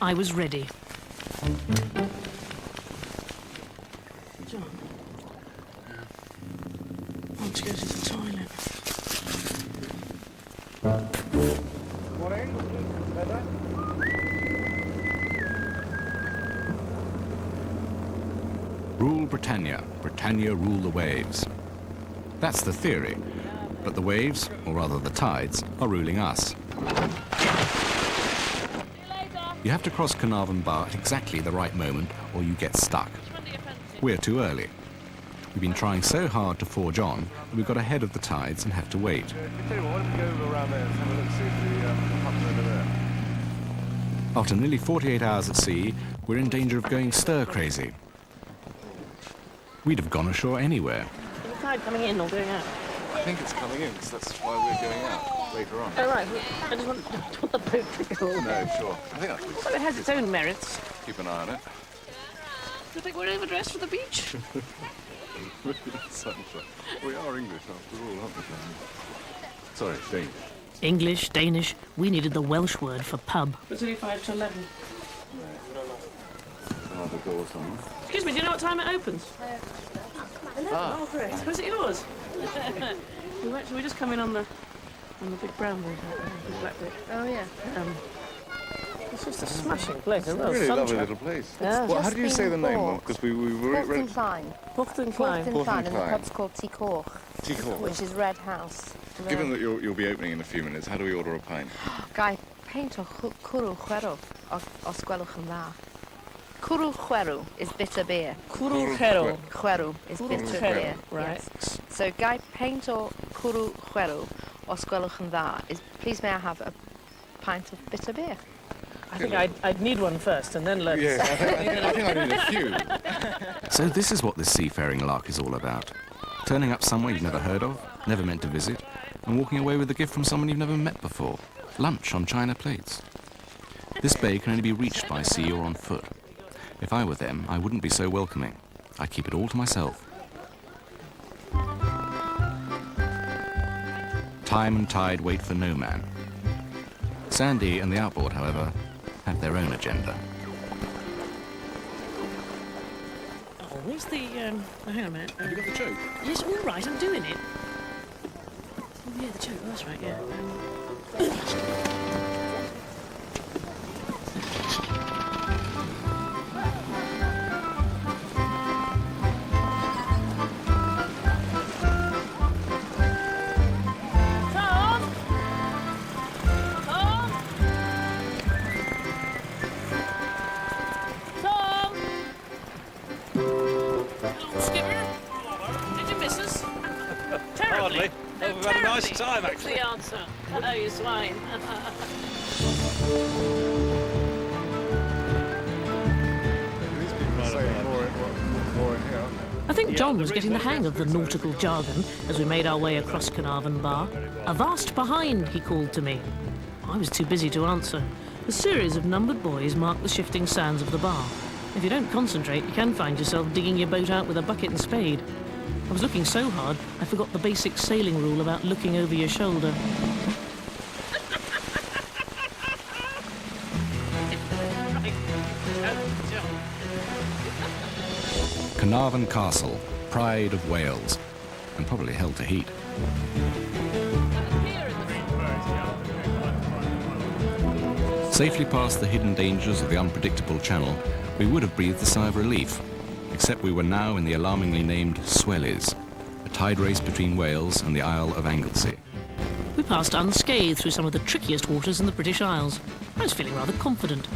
I was ready. John, I want to go to the toilet. Rule Britannia, Britannia rule the waves. That's the theory, but the waves, or rather the tides, are ruling us. You have to cross Carnarvon Bar at exactly the right moment or you get stuck. We're too early. We've been trying so hard to forge on that we've got ahead of the tides and have to wait. Tell you what, why don't we go over around there and have a look, see if the pub's over there. After nearly 48 hours at sea, we're in danger of going stir-crazy. We'd have gone ashore anywhere. Is the tide coming in or going out? I think it's coming in, because that's why we're going out later on. Oh, right. I just want the boat to go. No, sure. I think that's Well, it has its own merits. keep an eye on it. Do you think we're overdressed for the beach? Sunshine. We are English after all, aren't we? Sorry, Danish. English, Danish, we needed the Welsh word for pub. It's only 5 to 11. Another door somewhere. Excuse me, do you know what time it opens? Oh, great. Was it yours? we just come in on the big brown one, the black bit. Oh, yeah. It's just a smashing place. It's a really lovely little place. Yeah. Well, how do you say the name? Because we were Porth and Klein. Porth and Klein. Porth and And the Klein. pub's called Tí Coch, Tí-Coch. which is Red House. Given that you'll be opening in a few minutes, how do we order a pint? Guy, paint o cwrw chwerw os gwelwch yn dda. Cwrw chwerw is bitter beer. Cwrw chwerw. Chwerw is Cwrw bitter chwerw, beer. right. Yes. So, Guy, paint o cwrw chwerw os gwelwch yn dda is, please may I have a pint of bitter beer? I think I'd need one first and then learn. Yes, I think I need a few. So this is what this seafaring lark is all about. Turning up somewhere you've never heard of, never meant to visit, and walking away with a gift from someone you've never met before. Lunch on china plates. This bay can only be reached by sea or on foot. If I were them, I wouldn't be so welcoming. I'd keep it all to myself. Time and tide wait for no man. Sandy and the outboard, however, have their own agenda. Oh, where's the, hang on a minute. Have you got the choke? Yes, all right, I'm doing it. Oh, yeah, the choke, that's right, yeah. Hardly. Oh, we've had a nice time, That's actually. the answer. Oh, you swine. These people are saying more in here, aren't they? I think John was getting the hang of the nautical jargon as we made our way across Carnarvon Bar. "Avast behind," he called to me. I was too busy to answer. A series of numbered buoys marked the shifting sands of the bar. If you don't concentrate, you can find yourself digging your boat out with a bucket and spade. I was looking so hard, I forgot the basic sailing rule about looking over your shoulder. Carnarvon Castle, pride of Wales, and probably hell to heat. Safely past the hidden dangers of the unpredictable channel, we would have breathed a sigh of relief, except we were now in the alarmingly named Swellies, a tide race between Wales and the Isle of Anglesey. We passed unscathed through some of the trickiest waters in the British Isles. I was feeling rather confident.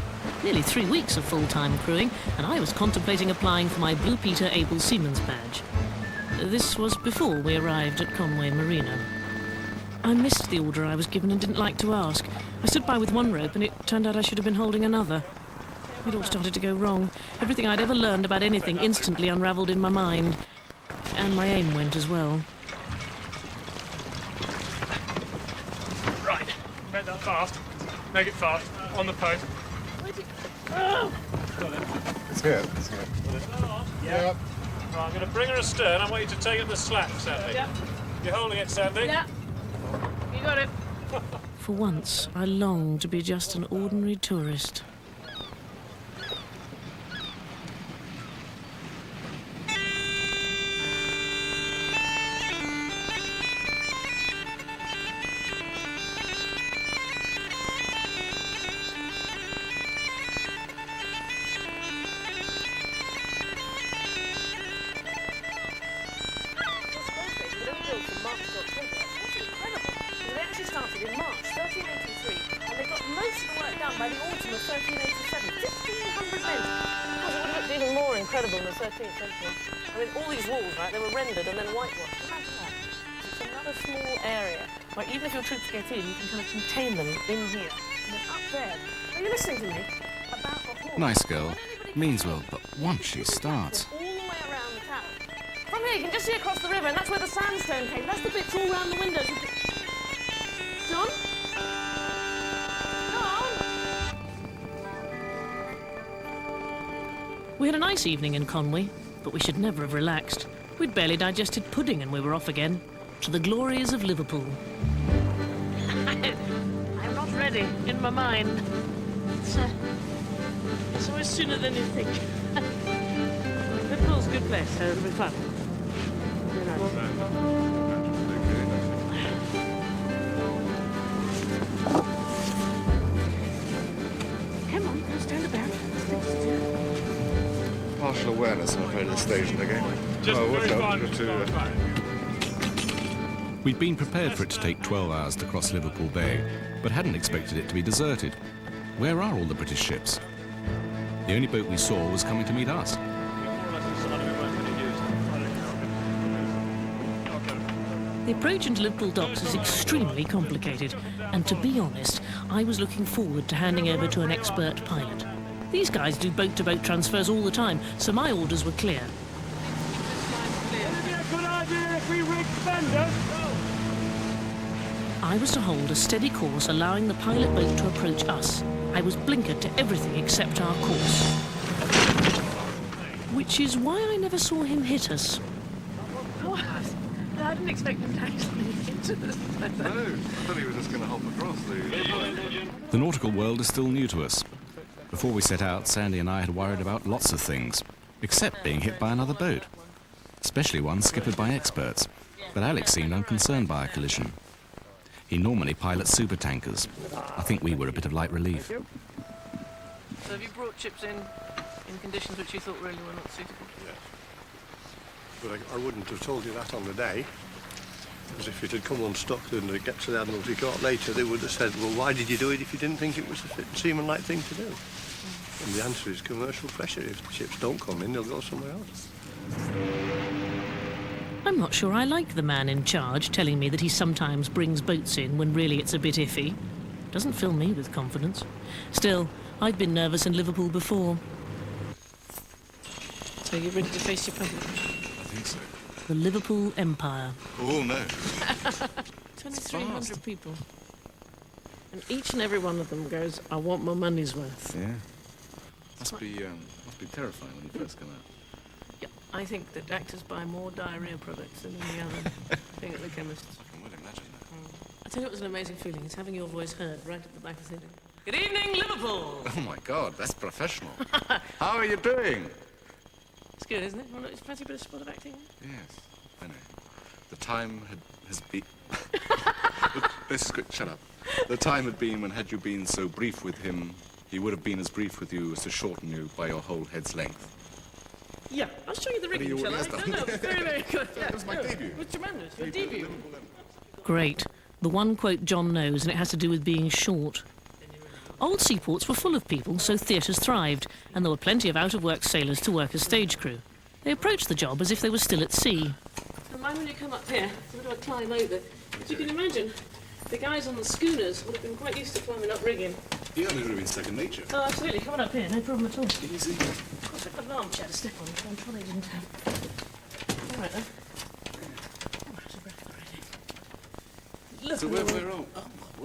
Nearly 3 weeks of full-time crewing, and I was contemplating applying for my Blue Peter Able Seaman's badge. This was before we arrived at Conway Marina. I missed the order I was given and didn't like to ask. I stood by with one rope and it turned out I should have been holding another. It all started to go wrong. Everything I'd ever learned about anything instantly unravelled in my mind. And my aim went as well. Right, make that fast. Make it fast. On the post. Oh. It's here. It's here. Yeah. Right, I'm going to bring her astern. I want you to take up the slack, Sandy. Yeah. You're holding it, Sandy? Yeah. You got it. For once, I longed to be just an ordinary tourist. 1587. 1,500 men. Of course, it would have looked even more incredible in the 13th century. I mean, all these walls, right, they were rendered and then whitewashed. Imagine that. It's another small area where even if your troops get in, you can kind of contain them in here. And then up there, are you listening to me? About the hall. Nice girl. Means well, but once she starts... All the way around the tower. From here, you can just see across the river, and that's where the sandstone came. That's the bits all around the windows. John? We had a nice evening in Conwy, but we should never have relaxed. We'd barely digested pudding and we were off again, to the glories of Liverpool. I'm not ready, in my mind. It's always sooner than you think. Liverpool's a good place, so it'll be fun. Very nice. Come on, let's turn about. Partial awareness, I'm afraid, of the station again. We'd been prepared for it to take 12 hours to cross Liverpool Bay, but hadn't expected it to be deserted. Where are all the British ships? The only boat we saw was coming to meet us. The approach into Liverpool docks is extremely complicated, and to be honest, I was looking forward to handing over to an expert pilot. These guys do boat-to-boat transfers all the time, so my orders were clear. I was to hold a steady course, allowing the pilot boat to approach us. I was blinkered to everything except our course. Which is why I never saw him hit us. What? I didn't expect him to actually hit us. No, I thought he was just going to hop across The nautical world is still new to us. Before we set out, Sandy and I had worried about lots of things, except being hit by another boat, especially one skippered by experts. But Alex seemed unconcerned by a collision. He normally pilots supertankers. I think we were a bit of light relief. So have you brought ships in conditions which you thought really were not suitable? Yes. But I wouldn't have told you that on the day. Because if it had come unstuck and it gets to the Admiralty Court later, they would have said, well, why did you do it if you didn't think it was a seaman-like thing to do? And the answer is commercial pressure. If the ships don't come in, they'll go somewhere else. I'm not sure I like the man in charge telling me that he sometimes brings boats in when really it's a bit iffy. Doesn't fill me with confidence. Still, I've been nervous in Liverpool before. So you're ready to face your public? I think so. The Liverpool Empire. Oh, no. 2,300 people. And each and every one of them goes, I want my money's worth. Yeah. Must be terrifying when you first come out. Yeah, I think that actors buy more diarrhea products than any other thing at the chemist's. I can well imagine that. I tell you, it was an amazing feeling. It's having your voice heard right at the back of the theatre. Good evening, Liverpool! Oh, my God, that's professional. How are you doing? It's good, isn't it? Well, look, it's fancy a bit of sport of acting. Yes, I know. The time has been... This is good, shut up. The time had been when, had you been so brief with him, he would have been as brief with you as to shorten you by your whole head's length. Yeah, I'll show you the rigging, shall I? No, very, very good. Yeah, that was my debut. It was tremendous. Your debut. Great. The one quote John knows, and it has to do with being short. Old seaports were full of people, so theatres thrived, and there were plenty of out-of-work sailors to work as stage crew. They approached the job as if they were still at sea. And mind when you come up here, so do I climb over? As you can imagine, the guys on the schooners would have been quite used to climbing up rigging. Yeah, it would have been second nature. Oh, absolutely. Come on up here, no problem at all. Easy. Of course, I've got an armchair to step on, so I'm sure they didn't have. All right, then. Look, So we're all...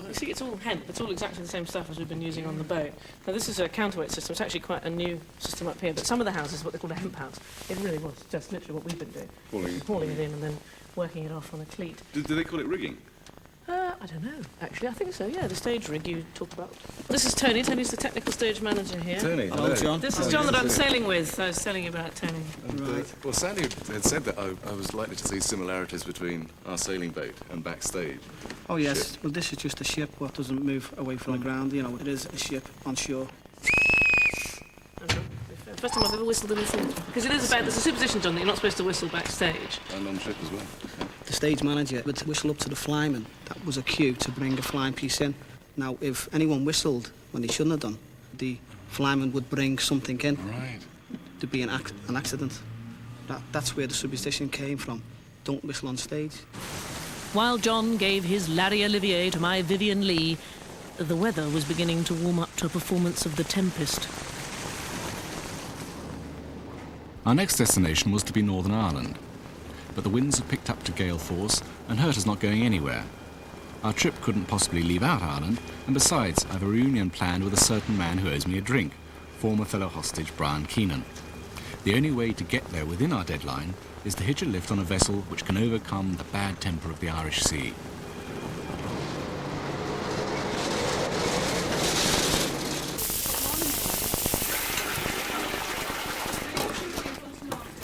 You see, it's all hemp. It's all exactly the same stuff as we've been using on the boat. Now, this is a counterweight system. It's actually quite a new system up here, but some of the houses are what they call a hemp house. It really was just literally what we've been doing. Hauling it in and then working it off on a cleat. Do they call it rigging? I don't know, actually. I think so, yeah, the stage rig you talked about. This is Tony. Tony's the technical stage manager here. Tony, hello, John. This is John that I'm sailing with. I was telling you about Tony. Right. Well, Sandy had said that I was likely to see similarities between our sailing boat and backstage. Oh, yes. Well, this is just a ship what doesn't move away from the ground. You know, it is a ship on shore. First time I've ever whistled in a theatre. Because it is about, there's a superstition, John, that you're not supposed to whistle backstage. And on ship as well. The stage manager would whistle up to the flyman. That was a cue to bring a flying piece in. Now, if anyone whistled when they shouldn't have done, the flyman would bring something in to be an accident. That's where the superstition came from. Don't whistle on stage. While John gave his Larry Olivier to my Vivian Lee, the weather was beginning to warm up to a performance of The Tempest. Our next destination was to be Northern Ireland, but the winds have picked up to gale force and Herta's not going anywhere. Our trip couldn't possibly leave out Ireland, and besides, I've a reunion planned with a certain man who owes me a drink, former fellow hostage Brian Keenan. The only way to get there within our deadline is to hitch a lift on a vessel which can overcome the bad temper of the Irish Sea.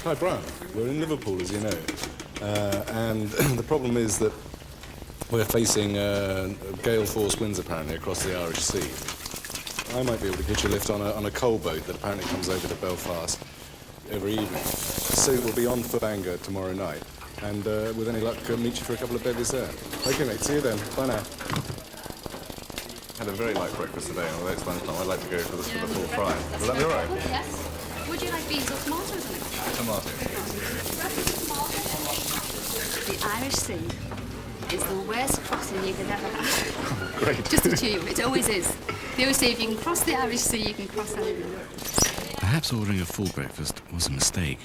Hi, Brian. We're in Liverpool, as you know, and the problem is that we're facing gale force winds apparently across the Irish Sea. I might be able to hitch a lift on a coal boat that apparently comes over to Belfast every evening. So we'll be on for Bangor tomorrow night, and with any luck, meet you for a couple of bevies there. Okay, mate. See you then. Bye now. Had a very light breakfast today, and although it's lunchtime, I'd like to go for the full fry. Will that be all right? Yes. Would you like beans or tomatoes on it? Tomatoes. The Irish Sea is the worst crossing you could ever have. Great. Just to cheer you, it always is. They always say if you can cross the Irish Sea, you can cross anything. Perhaps ordering a full breakfast was a mistake.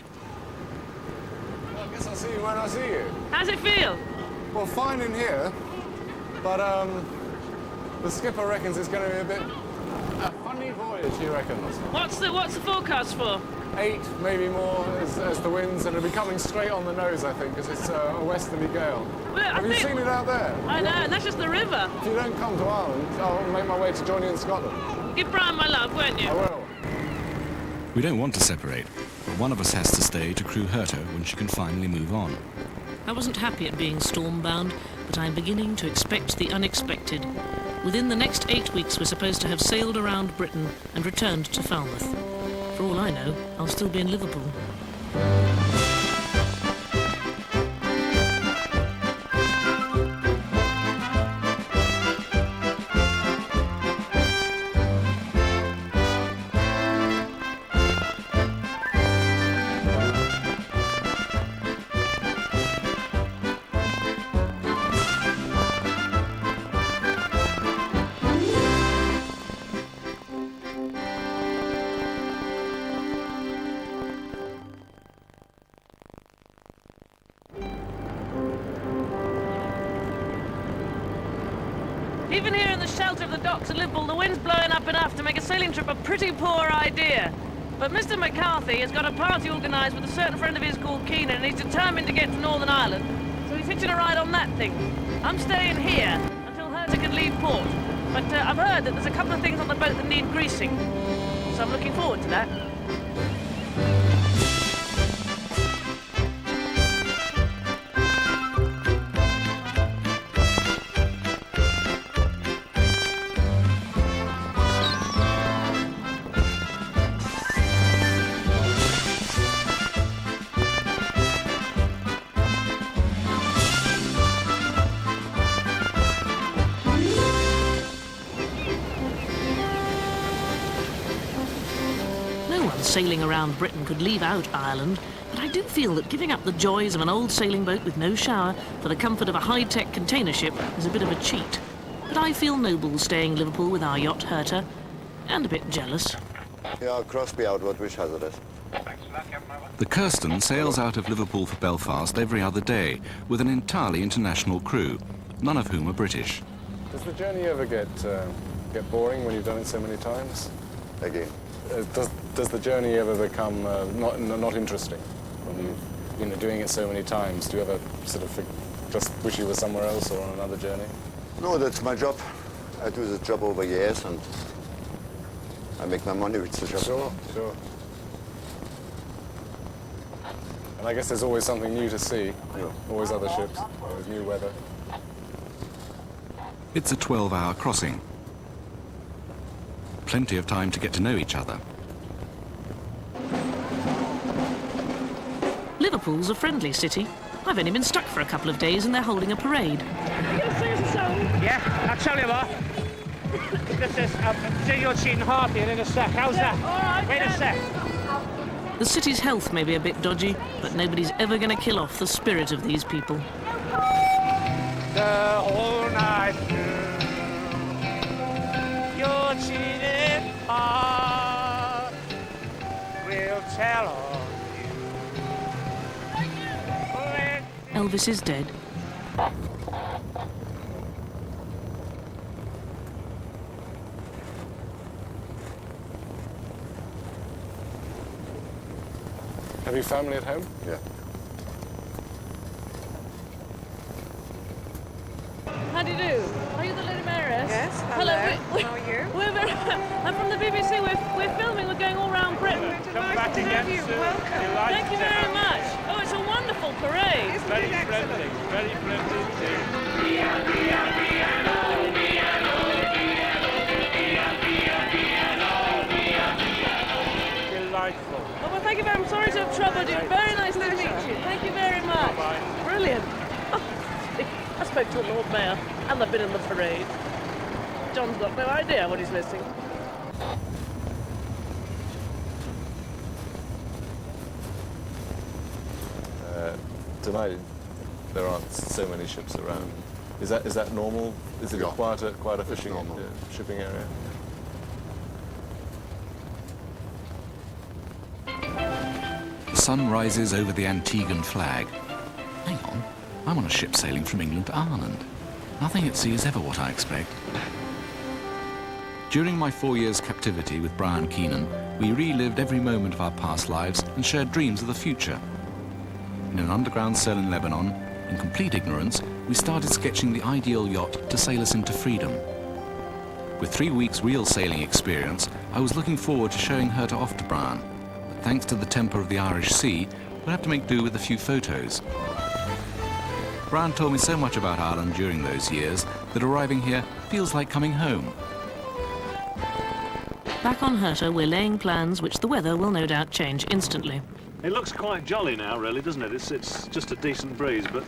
Well, I guess I'll see you when I see you. How's it feel? Well, fine in here, but the skipper reckons it's going to be a bit a funny voyage, he reckons. What's the forecast for? 8, maybe more, as the winds, and it'll be coming straight on the nose, I think, because it's a westerly gale. Well, Have you seen it out there? I know, and that's just the river. If you don't come to Ireland, I'll make my way to join you in Scotland. Give Brian my love, won't you? I will. We don't want to separate, but one of us has to stay to crew Herta when she can finally move on. I wasn't happy at being storm-bound, but I'm beginning to expect the unexpected. Within the next 8 weeks, we're supposed to have sailed around Britain and returned to Falmouth. For all I know, I'll still be in Liverpool. Even here in the shelter of the docks at Liverpool, the wind's blowing up enough to make a sailing trip a pretty poor idea. But Mr. McCarthy has got a party organised with a certain friend of his called Keenan, and he's determined to get to Northern Ireland. So he's hitching a ride on that thing. I'm staying here until Herta can leave port. But I've heard that there's a couple of things on the boat that need greasing. So I'm looking forward to that. Sailing around Britain could leave out Ireland, but I do feel that giving up the joys of an old sailing boat with no shower for the comfort of a high-tech container ship is a bit of a cheat. But I feel noble staying in Liverpool with our yacht Herta, and a bit jealous. Yeah, Crosby outward, which hazardous. The Kirsten sails out of Liverpool for Belfast every other day with an entirely international crew, none of whom are British. Does the journey ever get boring when you've done it so many times? Again. Does the journey ever become not interesting when you've doing it so many times? Do you ever sort of just wish you were somewhere else or on another journey? No, that's my job. I do the job over years and I make my money with the job. Sure. And I guess there's always something new to see. Yeah. Always other ships, always new weather. It's a 12-hour crossing. Plenty of time to get to know each other. Liverpool's a friendly city. I've only been stuck for a couple of days and they're holding a parade. Yeah, I'll tell you what. Do your cheating half here in a sec. How's that? Wait a sec. The city's health may be a bit dodgy, but nobody's ever going to kill off the spirit of these people. The whole night through, your cheating heart will tell on you. Elvis is dead. Have you family at home? Yeah. How do you do? Are you the Lady Mayoress? Yes, hello. How are you? I'm from the BBC. We're filming. We're going all around Britain. Come back again soon. Thank you very much. Oh, it's a wonderful parade. Very friendly. Very friendly too. Delightful. Oh, well, thank you very much. I'm sorry to have troubled you. Very nice to meet you. Thank you very much. Bye-bye. Brilliant. I spoke to a Lord Mayor, and they've been in the parade. John's got no idea what he's missing. Tonight, there aren't so many ships around. Is that normal? Is it quite a fishing shipping area? The sun rises over the Antiguan flag. Hang on, I'm on a ship sailing from England to Ireland. Nothing at sea is ever what I expect. During my 4 years' captivity with Brian Keenan, we relived every moment of our past lives and shared dreams of the future. In an underground cell in Lebanon, in complete ignorance, we started sketching the ideal yacht to sail us into freedom. With 3 weeks' real sailing experience, I was looking forward to showing her off to Brian. But thanks to the temper of the Irish Sea, we'll have to make do with a few photos. Brian told me so much about Ireland during those years that arriving here feels like coming home. Back on Herta, we're laying plans which the weather will no doubt change instantly. It looks quite jolly now, really, doesn't it? It's just a decent breeze, but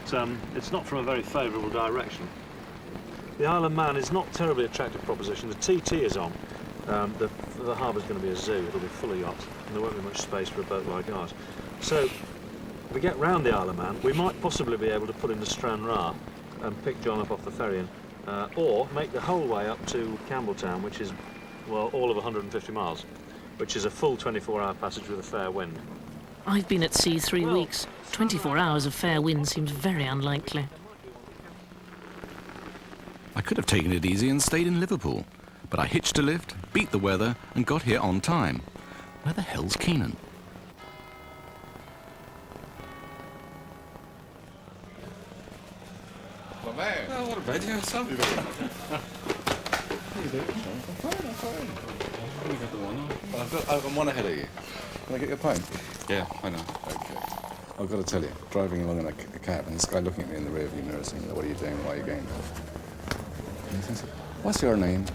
it's not from a very favourable direction. The Isle of Man is not a terribly attractive proposition. The TT is on. The harbour's going to be a zoo. It'll be full of yachts, and there won't be much space for a boat like ours. So, if we get round the Isle of Man, we might possibly be able to put into Stranraer and pick John up off the ferry, or make the whole way up to Campbelltown, which is, well, all of 150 miles, which is a full 24-hour passage with a fair wind. I've been at sea 3 weeks. 24 hours of fair wind seems very unlikely. I could have taken it easy and stayed in Liverpool, but I hitched a lift, beat the weather, and got here on time. Where the hell's Keenan? Well, man. Oh, what about you, son? How you doing? I'm fine. Let me get the one on. I'm one ahead of you. Can I get your pint? Yeah, I know. Okay. I've got to tell you, driving along in a cab, and this guy looking at me in the rearview mirror saying, what are you doing? Why are you going? And he said, what's your name?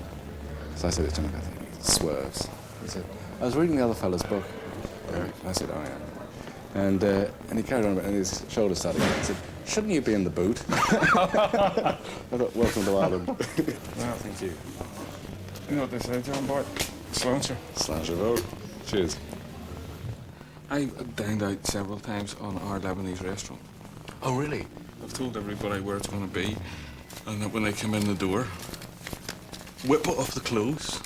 So I said it to him, I think he swerves. He said, I was reading the other fellow's book. I said, oh, yeah. And he carried on a bit, and his shoulder started going. He said, shouldn't you be in the boot? I thought, welcome to Ireland. Well, thank you. You know what they say, John Boy? Sláinte. Sláinte vote. Cheers. I've dined out several times on our Lebanese restaurant. Oh, really? I've told everybody where it's going to be, and that when they come in the door, whip off the clothes,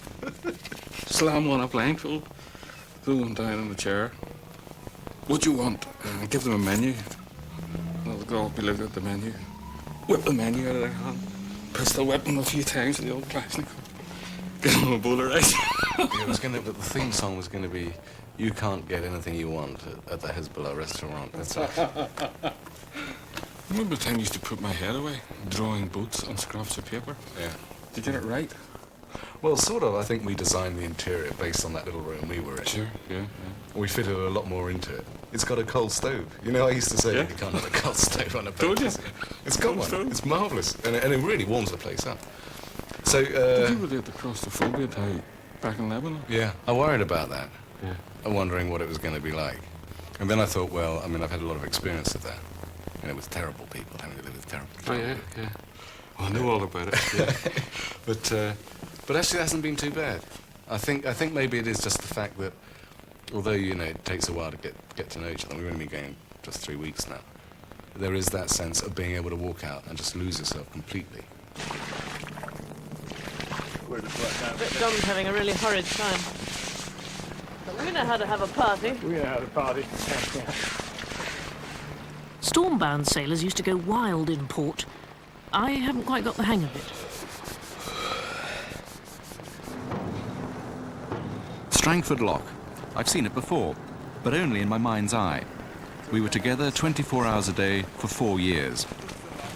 slam on a blindfold, throw them down in the chair. What do you want? Give them a menu. And they'll go up and look at the menu. Whip the menu out of their hand. Pistol whip them a few times in the old Kalashnikov. Give them a bowl of rice. The theme song was going to be You Can't Get Anything You Want at the Hezbollah restaurant. That's right. Remember the time you used to put my head away, drawing boats on scraps of paper? Yeah. Did you get it right? Well, sort of. I think we designed the interior based on that little room we were in. Sure, yeah. We fitted a lot more into it. It's got a coal stove. You know, I used to say you can't have a coal stove on a boat. Told you. It's got one. Stove. It's marvellous. And it really warms the place up. So, Did you relate the claustrophobia to back in Lebanon? Yeah, I worried about that. Yeah. I'm wondering what it was going to be like. And then I thought, well, I mean, I've had a lot of experience of that. And it was terrible people, having to live with terrible people. Oh, yeah, yeah. Well, I know all about it. Yeah. But But actually, it hasn't been too bad. I think maybe it is just the fact that, although, you know, it takes a while to get to know each other, we've only been going just 3 weeks now, there is that sense of being able to walk out and just lose yourself completely. But Dom's having a really horrid time. But we know how to have a party. We know how to party. Storm-bound sailors used to go wild in port. I haven't quite got the hang of it. Strangford Lock. I've seen it before, but only in my mind's eye. We were together 24 hours a day for 4 years.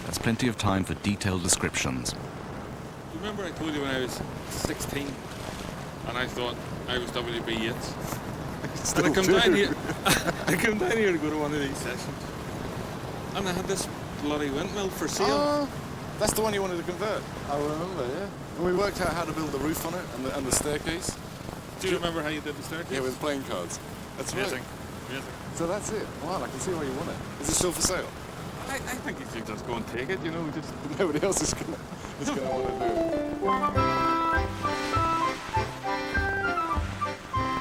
That's plenty of time for detailed descriptions. Remember I told you when I was 16 and I thought I was W.B. Yeats? And I come down here, I come down here to go to one of these sessions, and I had this bloody windmill for sale. Oh, that's the one you wanted to convert. I remember, yeah. And we worked out how to build the roof on it and the staircase. Do you remember how you did the staircase? Yeah, with playing cards. That's amazing. Right. Amazing. So that's it. Wow, I can see why you want it. Is it still for sale? I think you should just go and take it, you know, just... Nobody else is gonna want to do it.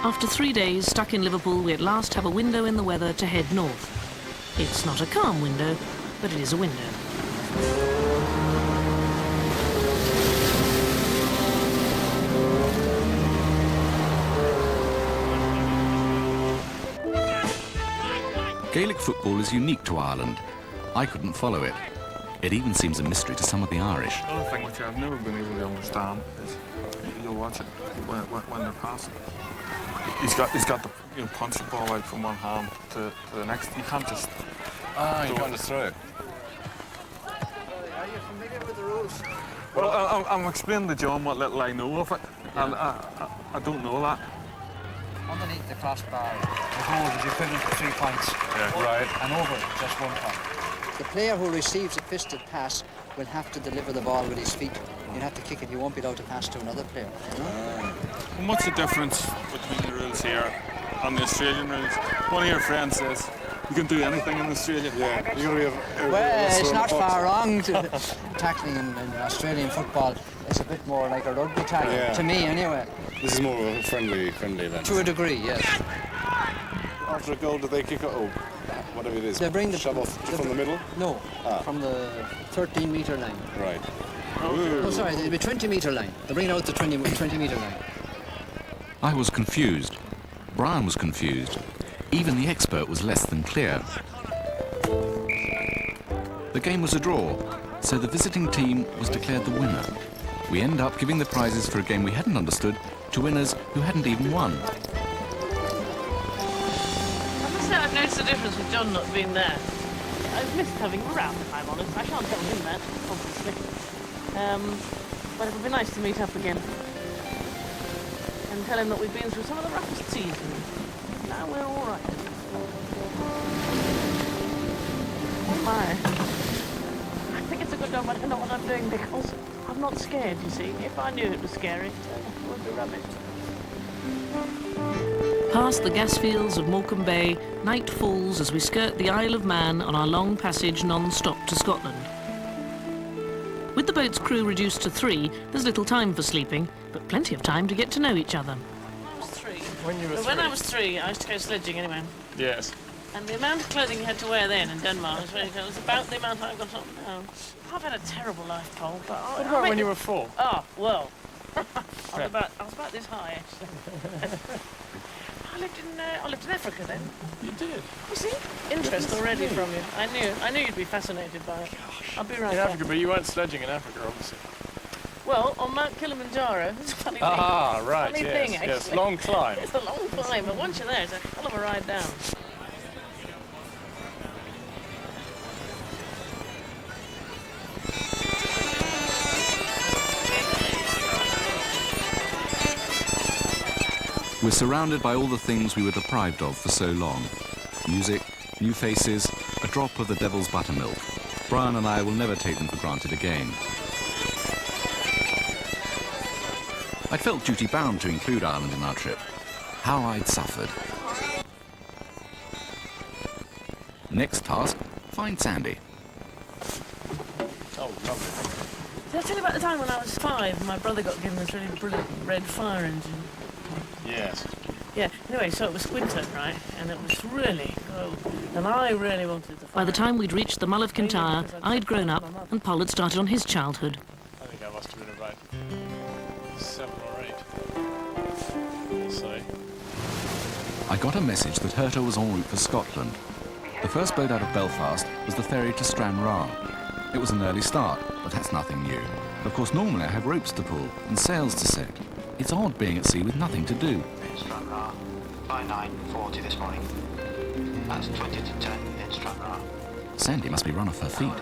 After 3 days stuck in Liverpool, we at last have a window in the weather to head north. It's not a calm window, but it is a window. Gaelic football is unique to Ireland. I couldn't follow it. It even seems a mystery to some of the Irish. Another thing which I've never been able to understand is you'll watch it when they're passing. He's got the punch the ball out from one hand to the next. You can't just. You can't just throw it. Are you familiar with the rules? Well, I'm explaining to John what little I know of it, and I don't know that. Underneath the crossbar, the goal is equivalent to 3 points. Yeah. Right. And over it, just 1 point. The player who receives a fisted pass will have to deliver the ball with his feet. You'll have to kick it. You won't be allowed to pass to another player. And what's the difference between the rules here and the Australian rules? One of your friends says you can do anything in Australia. Yeah, you gotta be well, it's not far wrong. Tackling in Australian football is a bit more like a rugby tackle, to me anyway. This is more of a friendly then. To a degree, yes. After a goal, do they kick it? Oh, whatever it is. They bring the shove off from the middle? No, from the 13-metre line. Right. Oh, sorry, it'll be 20-metre line. They bring it out the 20-metre line. I was confused. Brian was confused. Even the expert was less than clear. The game was a draw, so the visiting team was declared the winner. We end up giving the prizes for a game we hadn't understood to winners who hadn't even won. I must say I've noticed the difference with John not being there. I've missed having him around, if I'm honest. I can't tell him that, obviously. But it would be nice to meet up again. And tell him that we've been through some of the roughest seasons. Now we're all right. Oh my. I think it's a good job I don't know what I'm doing because I'm not scared, you see. If I knew it was scary, it would be rubbish. Past the gas fields of Morecambe Bay, night falls as we skirt the Isle of Man on our long passage non-stop to Scotland. With the boat's crew reduced to 3, there's little time for sleeping, but plenty of time to get to know each other. When I was 3, I used to go sledging anyway. Yes. And the amount of clothing you had to wear then in Denmark was about the amount I've got on now. I've had a terrible life, Paul. But What about when you were 4? Oh, well. I was about this high, actually. I lived in Africa then. You did? You see? Interest already from you. I knew you'd be fascinated by it. I'll be right in back. Africa, but you weren't sledging in Africa, obviously. Well, on Mount Kilimanjaro, it's a funny thing. Ah, right, funny yes, thing, actually. yes. Long climb. It's a long climb, but once you're there, it's a hell of a ride down. We're surrounded by all the things we were deprived of for so long. Music, new faces, a drop of the devil's buttermilk. Brian and I will never take them for granted again. I'd felt duty-bound to include Ireland in our trip. How I'd suffered. Next task, find Sandy. Oh, lovely. Did I tell you about the time when I was 5 and my brother got given this really brilliant red fire engine? Yes. Yeah, anyway, so it was Squinter, right? And it was really cool. And I really wanted to By the time we'd reached the Mull of Kintyre, I'd grown up and Poll had started on his childhood. I think I must have been about 7 or 8. We'll see. I got a message that Herta was en route for Scotland. The first boat out of Belfast was the ferry to Stranraer. It was an early start, but that's nothing new. Of course, normally I have ropes to pull and sails to set. It's odd being at sea with nothing to do. Stranraer by 9:40 this morning. That's 20 to 10 in Stranraer. Sandy must be run off her feet.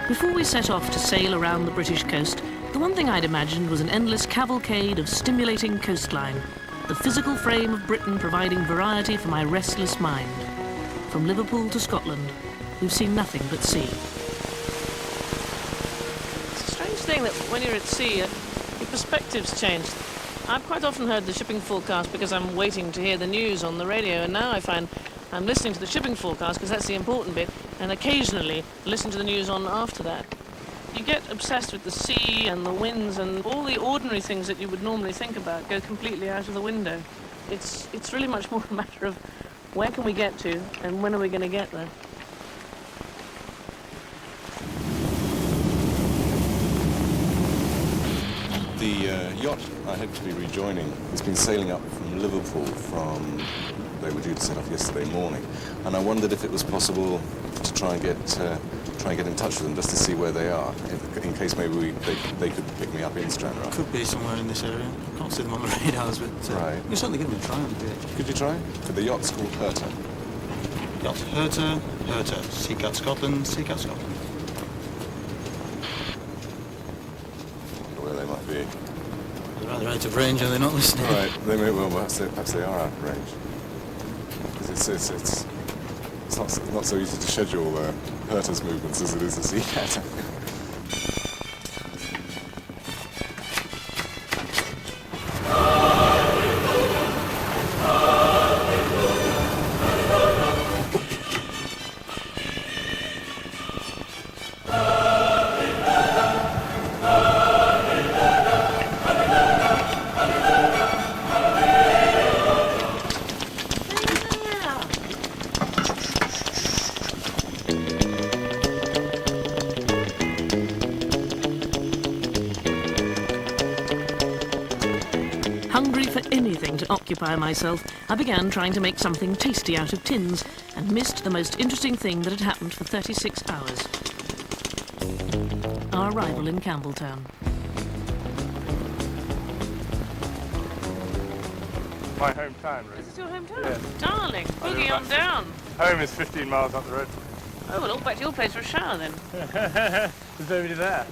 Before we set off to sail around the British coast, the one thing I'd imagined was an endless cavalcade of stimulating coastline, the physical frame of Britain providing variety for my restless mind. From Liverpool to Scotland, we've seen nothing but sea. It's a strange thing that when you're at sea, your perspective's changed. I've quite often heard the shipping forecast because I'm waiting to hear the news on the radio, and now I find I'm listening to the shipping forecast because that's the important bit, and occasionally listen to the news on after that. You get obsessed with the sea and the winds, and all the ordinary things that you would normally think about go completely out of the window. It's really much more a matter of where can we get to and when are we going to get there. The yacht I hope to be rejoining has been sailing up from Liverpool they were due to set off yesterday morning, and I wondered if it was possible to try and get in touch with them just to see where they are, in case maybe they could pick me up in Stranraer. Could be somewhere in this area. Can't see them on the radars, but right. We're certainly going to be trying to do it. Could you try? The yacht's called Herta. Yacht Herta, Seacat Scotland, Seacat Scotland. Where they might be. They're rather out of range, are they not listening? Right, they may well, perhaps they are out of range. Because it's not so easy to schedule Herta's movements as it is the Seacat. Hungry for anything to occupy myself, I began trying to make something tasty out of tins and missed the most interesting thing that had happened for 36 hours. Our arrival in Campbelltown. My hometown, really. Is it your hometown? Yeah. Darling, boogie on down. Home is 15 miles up the road. Oh, well, I'll back to your place for a shower then. There's nobody there.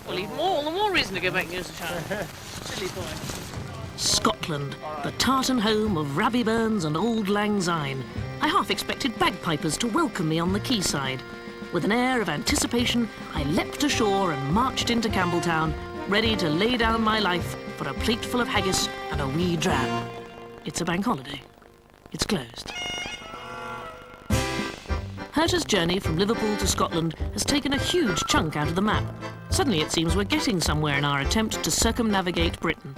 Well, even more, all the more reason to go back and use the shower. Silly boy. Scotland, the tartan home of Rabbie Burns and Auld Lang Syne. I half expected bagpipers to welcome me on the quayside. With an air of anticipation, I leapt ashore and marched into Campbelltown, ready to lay down my life for a plateful of haggis and a wee dram. It's a bank holiday. It's closed. Herta's journey from Liverpool to Scotland has taken a huge chunk out of the map. Suddenly it seems we're getting somewhere in our attempt to circumnavigate Britain.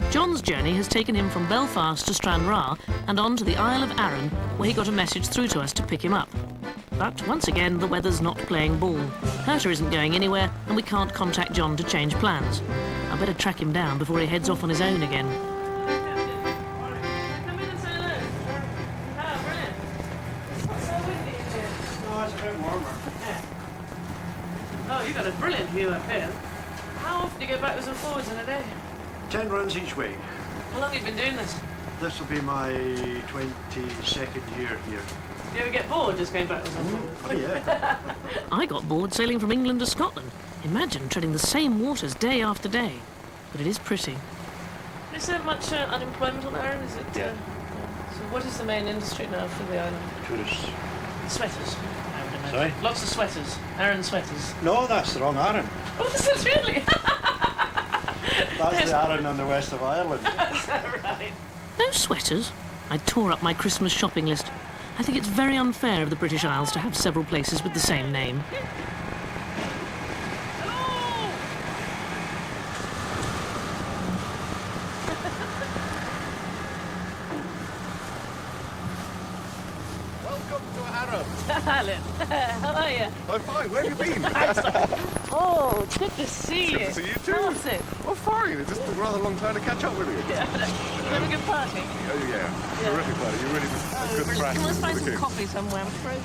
John's journey has taken him from Belfast to Stranraer and on to the Isle of Arran, where he got a message through to us to pick him up. But once again, the weather's not playing ball. Herta isn't going anywhere, and we can't contact John to change plans. I better track him down before he heads off on his own again. Oh, you've got a brilliant view up here. How often do you go backwards and forwards in a day? 10 runs each way. How long have you been doing this? This will be my 22nd year here. Do you ever get bored just going backwards and forwards? Oh, yeah. I got bored sailing from England to Scotland. Imagine treading the same waters day after day. But it is pretty. Is there much unemployment on Arran? Is it? Yeah. So what is the main industry now for the island? Tourists. Sweaters. I would imagine. Sorry? Lots of sweaters. Arran sweaters. No, that's the wrong Arran. Oh, is it really? That's the Arran on the west of Ireland. Is that right? No sweaters? I tore up my Christmas shopping list. I think it's very unfair of the British Isles to have several places with the same name. Alan, how are you? I'm fine. Where have you been? Oh, it's good to see you. Good to see you too. How's it? Oh, fine. It's just a rather long time to catch up with you. Yeah. Have a good party. Oh, yeah. Terrific party. You're really a good Come practice. on, let's find some coffee somewhere. I'm afraid.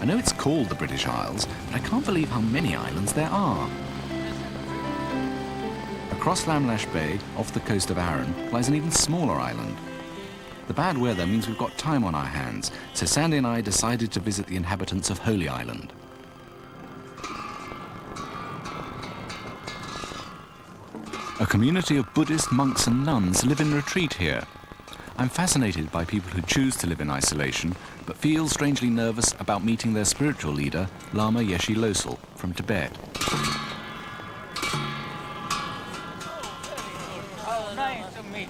I know it's called the British Isles, but I can't believe how many islands there are. Across Lamlash Bay, off the coast of Arran, lies an even smaller island. The bad weather means we've got time on our hands, so Sandy and I decided to visit the inhabitants of Holy Island. A community of Buddhist monks and nuns live in retreat here. I'm fascinated by people who choose to live in isolation, but feel strangely nervous about meeting their spiritual leader, Lama Yeshe Losel, from Tibet. Nice to meet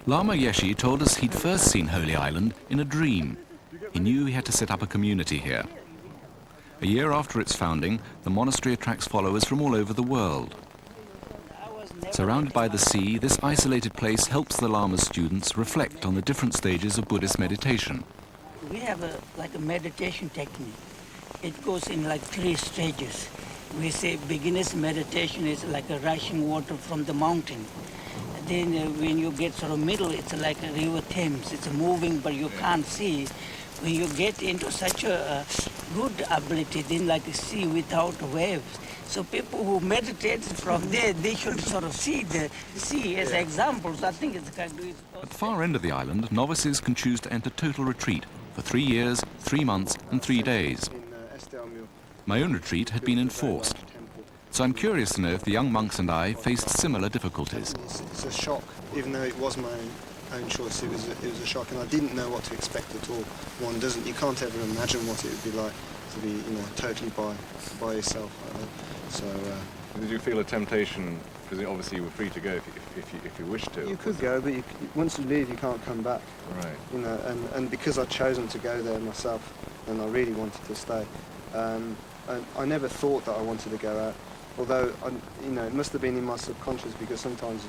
Lama Yeshe told us he'd first seen Holy Island in a dream. He knew he had to set up a community here. A year after its founding, the monastery attracts followers from all over the world. Surrounded by the sea, this isolated place helps the Lama's students reflect on the different stages of Buddhist meditation. We have like a meditation technique. It goes in like 3 stages. We say beginner's meditation is like a rushing water from the mountain. Then when you get sort of middle, it's like a river Thames. It's moving, but you can't see. When you get into such a good ability, then like a sea without waves. So people who meditate from there, they should sort of see the sea as examples. I think it's kind of... At the far end of the island, novices can choose to enter total retreat for 3 years, 3 months and 3 days. My own retreat had been enforced, so I'm curious to know if the young monks and I faced similar difficulties. It's a shock, even though it was my own choice. It was a shock, and I didn't know what to expect at all. One doesn't. You can't ever imagine what it would be like to be, totally by yourself. Did you feel a temptation? Because obviously you were free to go if you wished to. You could go, but once you leave, you can't come back. Right. And because I'd chosen to go there myself, and I really wanted to stay. And I never thought that I wanted to go out. Although, it must have been in my subconscious, because sometimes,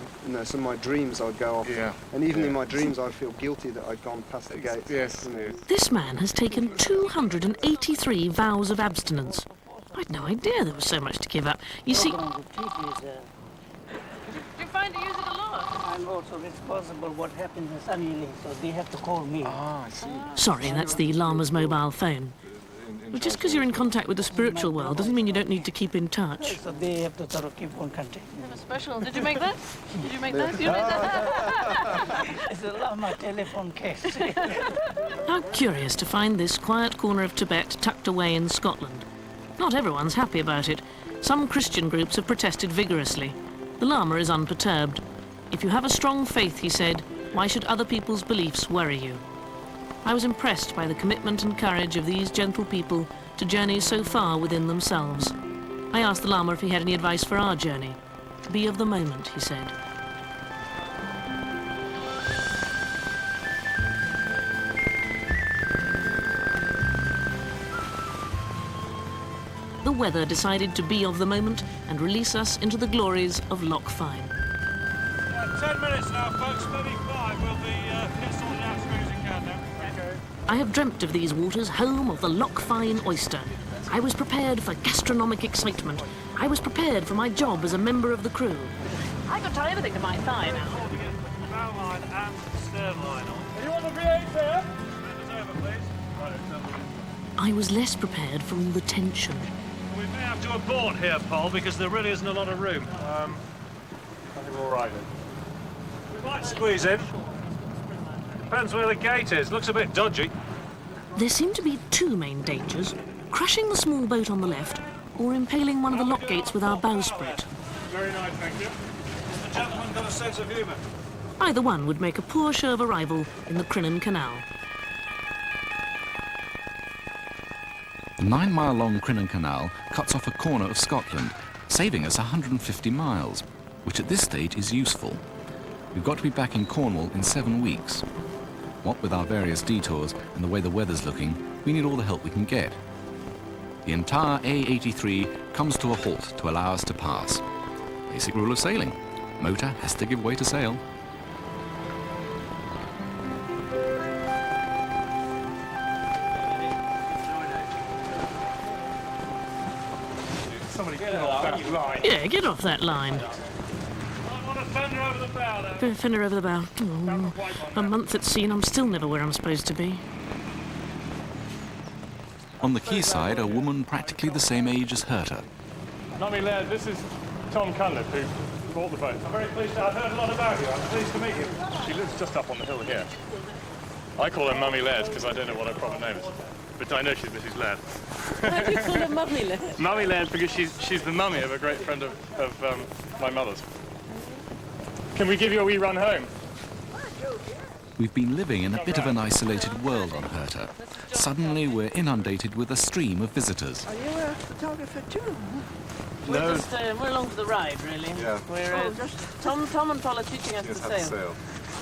some of my dreams I'd go off. Yeah. And even in my dreams, I'd feel guilty that I'd gone past the gate. Yes. This man has taken 283 vows of abstinence. I'd no idea there was so much to give up. You see... Do you find you use it a lot? I'm also responsible what happens in Sunny so they have to call me. Ah, I see. Sorry, that's the Lama's mobile phone. Well, just because you're in contact with the spiritual world doesn't mean you don't need to keep in touch. So they have to sort of keep on contact. Special. Did you make that? Did you make that? You made that? It's a Lama telephone case. How curious to find this quiet corner of Tibet tucked away in Scotland. Not everyone's happy about it. Some Christian groups have protested vigorously. The Lama is unperturbed. If you have a strong faith, he said, why should other people's beliefs worry you? I was impressed by the commitment and courage of these gentle people to journey so far within themselves. I asked the Lama if he had any advice for our journey. Be of the moment, he said. The weather decided to be of the moment and release us into the glories of Loch Fyne. 10 minutes now, folks, maybe 5. We'll be get sorted out as soon as we can now. Okay. I have dreamt of these waters, home of the Loch Fyne oyster. I was prepared for gastronomic excitement. I was prepared for my job as a member of the crew. I could tie everything to my thigh now. Bow line and stern line on. Are you on the V8 there? Send us over, please. Right, I was less prepared for all the tension. we may have to abort here, Paul, because there really isn't a lot of room. I think we're all right then. We might squeeze in. Depends where the gate is. Looks a bit dodgy. There seem to be 2 main dangers: crushing the small boat on the left or impaling one of the lock gates with our bowsprit. Very nice, thank you. The gentleman got a sense of humour. Either one would make a poor show of arrival in the Crinan Canal. The 9-mile-long Crinan Canal cuts off a corner of Scotland, saving us 150 miles, which at this stage is useful. We've got to be back in Cornwall in 7 weeks. What with our various detours and the way the weather's looking, we need all the help we can get. The entire A83 comes to a halt to allow us to pass. Basic rule of sailing. Motor has to give way to sail. Somebody get off that line. Yeah, get off that line. Fender over the bow there. Fender over the bow. Oh, a month at sea and I'm still never where I'm supposed to be. On the quayside, a woman practically the same age as Herta. Mummy Laird, this is Tom Cunliffe, who bought the boat. I'm very pleased to... I've heard a lot about you. I'm pleased to meet you. She lives just up on the hill here. I call her Mummy Laird because I don't know what her proper name is. But I know she's Mrs. Laird. Why do you call her Mummy Laird? Mummy Laird because she's the mummy of a great friend of my mother's. Can we give you a wee run home? We've been living in a bit of an isolated world on Herta. Suddenly, we're inundated with a stream of visitors. Are you a photographer too? We're just, we're along for the ride, really. Yeah. We're, Tom and Paul are teaching us to sail.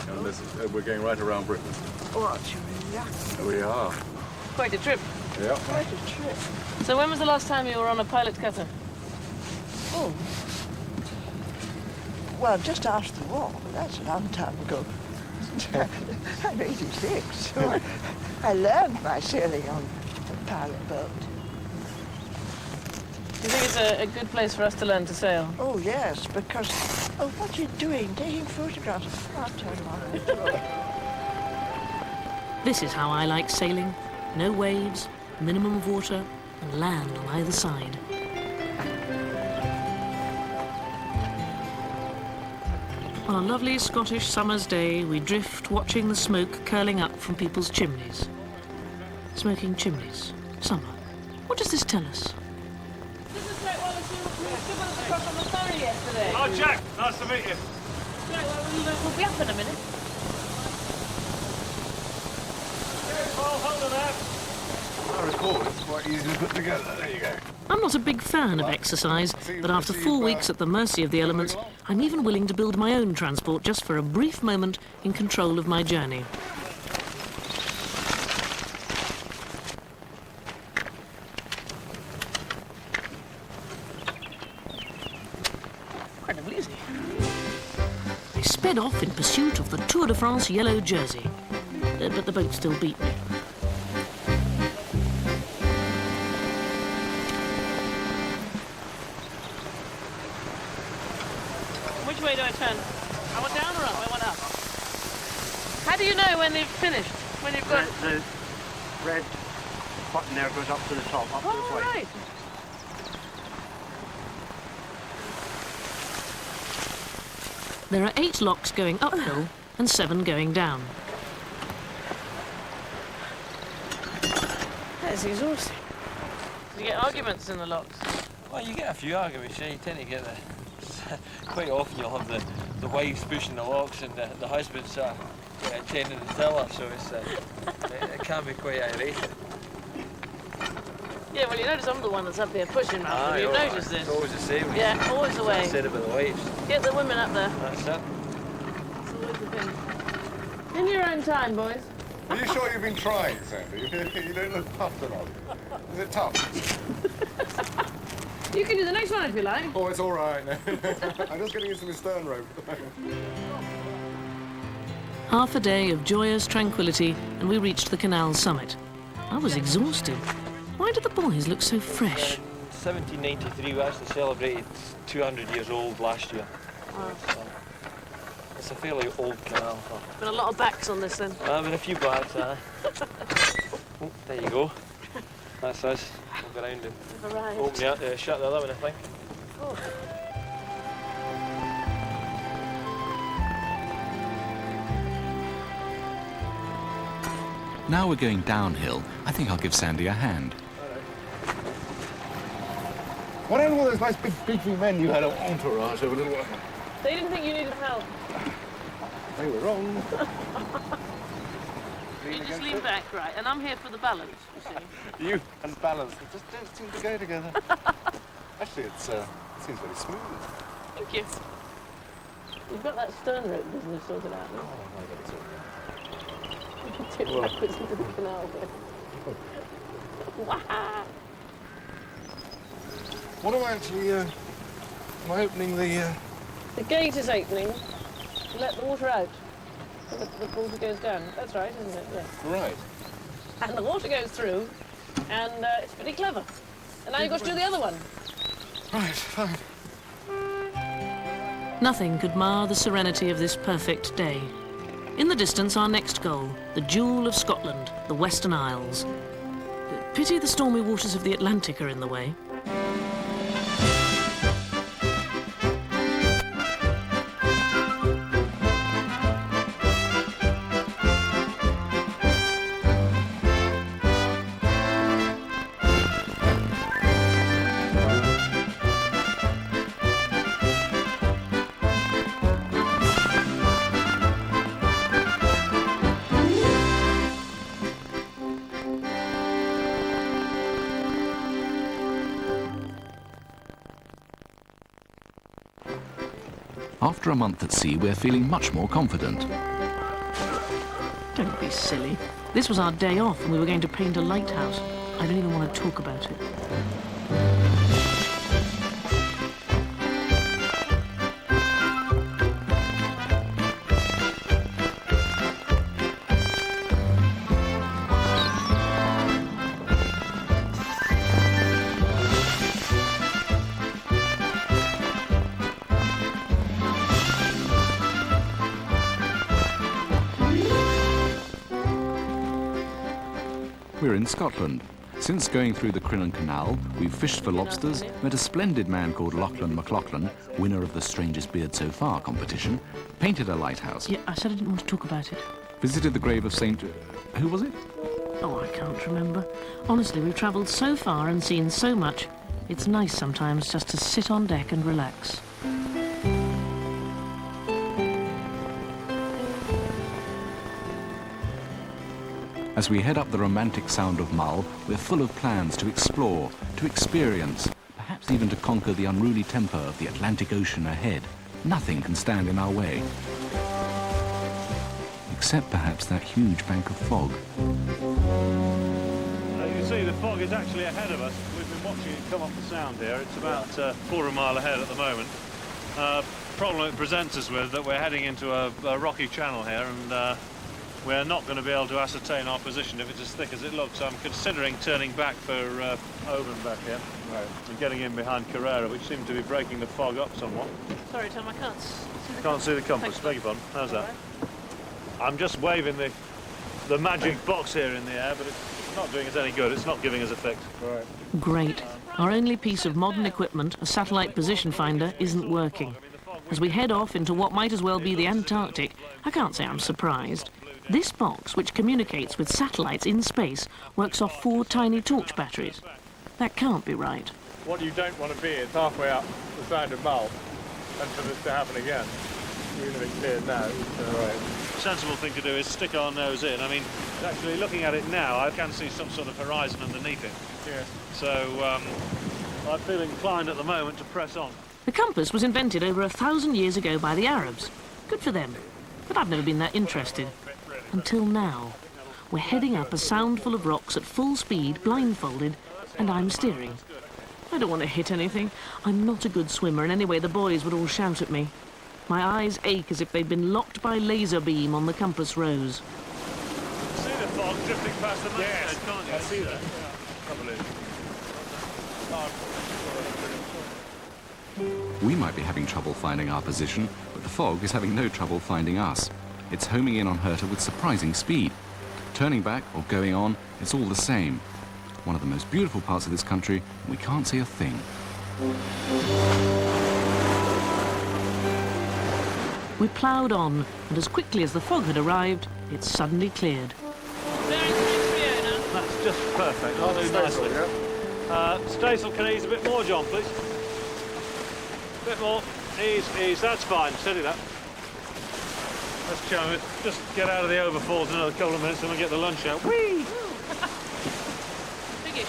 And we're going right around Britain. What, you We are. Quite a trip. Yeah. Quite a trip. So when was the last time you were on a pilot cutter? Oh. Well, just after the war. That's a long time ago. I'm 86, so I learned by sailing on a pilot boat. Do you think it's a good place for us to learn to sail? Oh, yes, because... Oh, what are you doing? Taking photographs? I'll turn on. This is how I like sailing. No waves, minimum of water, and land on either side. On a lovely Scottish summer's day, we drift watching the smoke curling up from people's chimneys. Smoking chimneys. Summer. What does this tell us? This is like one of the across on the ferry yesterday. Oh, Jack, nice to meet you. Right, well, we'll be up in a minute. Paul, hold on there. I recall it's quite easy to put together. There you go. I'm not a big fan of exercise, but after 4 weeks at the mercy of the elements, I'm even willing to build my own transport just for a brief moment in control of my journey. Incredibly easy. They sped off in pursuit of the Tour de France yellow jersey, but the boat still beat me. Which way do I turn? I went down or up? I went up. How do you know when they've finished? When you've got... The red button there goes up to the top, up to the Oh, plate. right. There are 8 locks going uphill and 7 going down. That's exhausting. Do you get arguments in the locks? Well, you get a few arguments, yeah. You tend to get the... Quite often you'll have the wives pushing the locks and the husbands tending the tiller, so it's, it can be quite irate. Yeah, well, you notice I'm the one that's up here pushing, Ralph. You've noticed this. It's always the same. Yeah, always the way. It's said about the wives. Get the women up there. That's it. It's always the thing. In your own time, boys. Are you sure you've been trying, Sandy? You don't look puffed enough. Is it tough? You can do the next one if you like. Oh, it's all right. I'm just getting into the stern rope. Half a day of joyous tranquility, and we reached the canal's summit. I was exhausted. Why did the boys look so fresh? 1793, we actually celebrated 200 years old last year. Wow. So, it's a fairly old canal. Been a lot of backs on this then. I've been a few backs, oh, there you go. That's us. Move around and open it, shut the other one, I think. Oh. Now we're going downhill. I think I'll give Sandy a hand. What happened to all those nice big beefy men you had on entourage over a little while? They didn't think you needed help. They were wrong. You just lean back, right, and I'm here for the balance, you see. You and balance, they just don't seem to go together. Actually, it seems very smooth. Thank you. You've got that stern rope business sorted out now. Oh, I got it sorted out. You can tip backwards into the canal there. Wow! What am I actually, am I opening the... The gate is opening to let the water out. So the water goes down. That's right, isn't it? Yeah. Right. And the water goes through, and it's pretty clever. And now you've got to do the other one. Right, fine. Nothing could mar the serenity of this perfect day. In the distance, our next goal, the jewel of Scotland, the Western Isles. Pity the stormy waters of the Atlantic are in the way. After a month at sea, we're feeling much more confident. Don't be silly. This was our day off and we were going to paint a lighthouse. I don't even want to talk about it. We're in Scotland. Since going through the Crinan Canal, we've fished for lobsters, met a splendid man called Lachlan McLaughlin, winner of the Strangest Beard So Far competition, painted a lighthouse. Yeah, I said I didn't want to talk about it. Visited the grave of St... who was it? Oh, I can't remember. Honestly, we've travelled so far and seen so much. It's nice sometimes just to sit on deck and relax. As we head up the romantic Sound of Mull, we're full of plans to explore, to experience, perhaps even to conquer the unruly temper of the Atlantic Ocean ahead. Nothing can stand in our way. Except perhaps that huge bank of fog. You can see the fog is actually ahead of us. We've been watching it come up the Sound here. It's about a quarter mile ahead at the moment. Problem it presents us with that we're heading into a rocky channel here, and we're not going to be able to ascertain our position if it's as thick as it looks. I'm considering turning back for Oban back here, and getting in behind Carrera, which seems to be breaking the fog up somewhat. Sorry, Tom, I can't see the Can't see the compass. Beg your pardon. How's that? I'm just waving the magic box here in the air, but it's not doing us any good. It's not giving us a fix. Right. Great. Our only piece of modern equipment, a satellite position finder, isn't working. As we head off into what might as well be the Antarctic, I can't say I'm surprised. This box, which communicates with satellites in space, works off 4 tiny torch batteries. That can't be right. What you don't want to be is halfway up the Sound of Mull and for this to happen again, even if it's clear now. Sensible thing to do is stick our nose in. I mean, actually looking at it now, I can see some sort of horizon underneath it. Yes. So I feel inclined at the moment to press on. The compass was invented over 1,000 years ago by the Arabs. Good for them. But I've never been that interested. Until now. We're heading up a sound full of rocks at full speed, blindfolded, and I'm steering. I don't want to hit anything. I'm not a good swimmer, and anyway the boys would all shout at me. My eyes ache as if they'd been locked by laser beam on the compass rose. See the fog drifting past the mast, can't you? I see that. We might be having trouble finding our position, but the fog is having no trouble finding us. It's homing in on Herta with surprising speed. Turning back or going on, it's all the same. One of the most beautiful parts of this country, and we can't see a thing. We ploughed on, and as quickly as the fog had arrived, it suddenly cleared. That's just perfect. I'll do nicely. Staysail, can I ease a bit more, John, please? A bit more. Ease. That's fine. Steady that. Let's just get out of the overfalls in another couple of minutes and we'll get the lunch out. Whee! Biggish.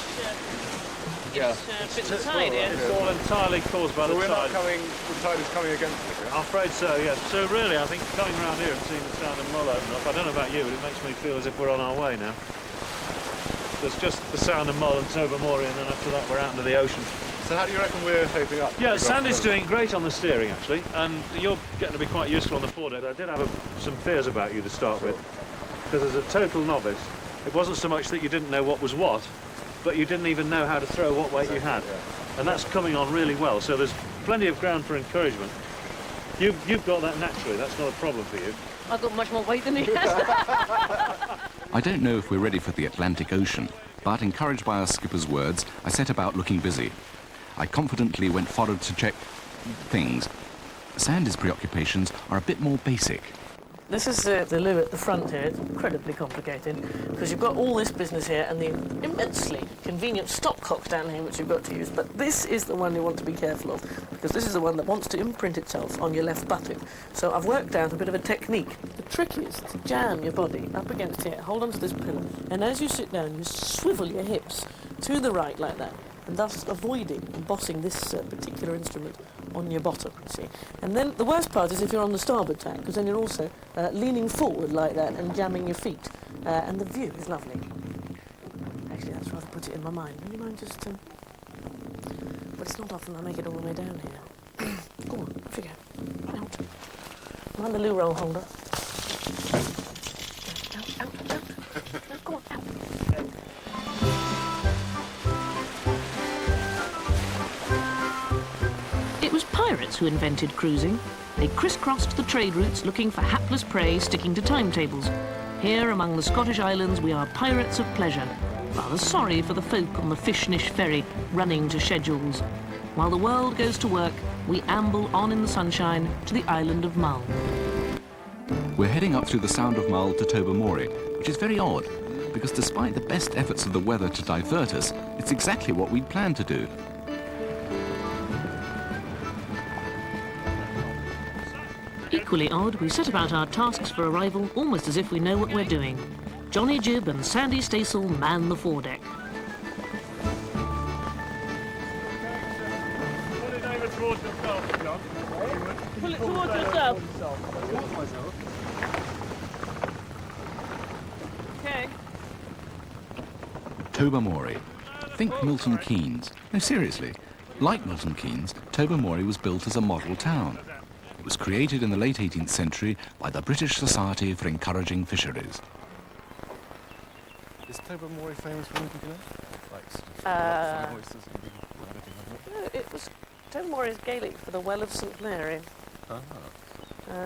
Yeah. Bits of tide here. It's all entirely caused by the we're tide. not coming, the tide is coming against us. I'm afraid so, yes. So really, I think coming around here and seeing the Sound of Mull open up, I don't know about you, but it makes me feel as if we're on our way now. There's just the Sound of Mull and Tobermory, and then after that we're out into the ocean. So how do you reckon we're shaping up? Yeah, Sandy's doing great on the steering, actually, and you're getting to be quite useful on the foredeck. I did have some fears about you to start with, because as a total novice, it wasn't so much that you didn't know what was what, but you didn't even know how to throw what weight you had. And that's coming on really well, so there's plenty of ground for encouragement. You've got that naturally, that's not a problem for you. I've got much more weight than he has. I don't know if we're ready for the Atlantic Ocean, but encouraged by our skipper's words, I set about looking busy. I confidently went forward to check things. Sandy's preoccupations are a bit more basic. This is the loo at the front here. It's incredibly complicated because you've got all this business here and the immensely convenient stopcocks down here which you've got to use. But this is the one you want to be careful of because this is the one that wants to imprint itself on your left buttock. So I've worked out a bit of a technique. The trick is to jam your body up against here, hold onto this pillar, and as you sit down, you swivel your hips to the right like that, and thus avoiding embossing this particular instrument on your bottom, see. And then the worst part is if you're on the starboard tack, because then you're also leaning forward like that and jamming your feet, and the view is lovely. Actually, that's rather put it in my mind. Would you mind just... But it's not often I make it all the way down here. Go on, off you go. Out. Mind the loo roll holder. Out. Go on, out. It was pirates who invented cruising. They crisscrossed the trade routes looking for hapless prey sticking to timetables. Here among the Scottish Islands we are pirates of pleasure, rather sorry for the folk on the Fishnish ferry running to schedules. While the world goes to work, we amble on in the sunshine to the island of Mull. We're heading up through the Sound of Mull to Tobermory, which is very odd, because despite the best efforts of the weather to divert us, it's exactly what we'd planned to do. Equally odd, we set about our tasks for arrival almost as if we know what we're doing. Johnny Jibb and Sandy Stacel man the foredeck. Put it over towards yourself, John. Pull it towards yourself. Okay. Tobermory. Think Milton Keynes. No, seriously. Like Milton Keynes, Tobermory was built as a model town. It was created in the late 18th century by the British Society for Encouraging Fisheries. Is Tobermory famous for anything, you know? Like fine oysters and everything, No, it was Tobermory is Gaelic for the Well of St Mary.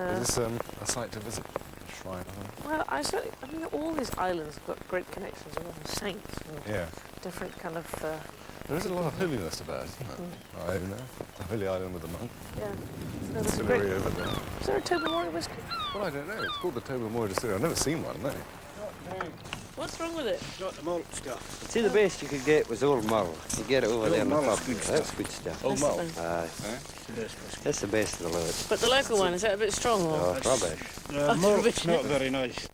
Is this a site to visit? A shrine? Well, I mean, all these islands have got great connections with other saints. And Yeah. different kind of... There is a lot of holiness about, isn't there? I know. The Holy Island with the monk. Yeah. No, Distillery over there. Is there a Tobermory whiskey? Well, I don't know. It's called the Tobermory Distillery. I've never seen one, no. What's wrong with it? Got the malt stuff. See, the best you could get was old mull. You get it over there in the pub. That's good stuff. Old mull? That's the best of the lot. But the local one, is that a bit strong? Or? Oh, rubbish. Malt's not very nice.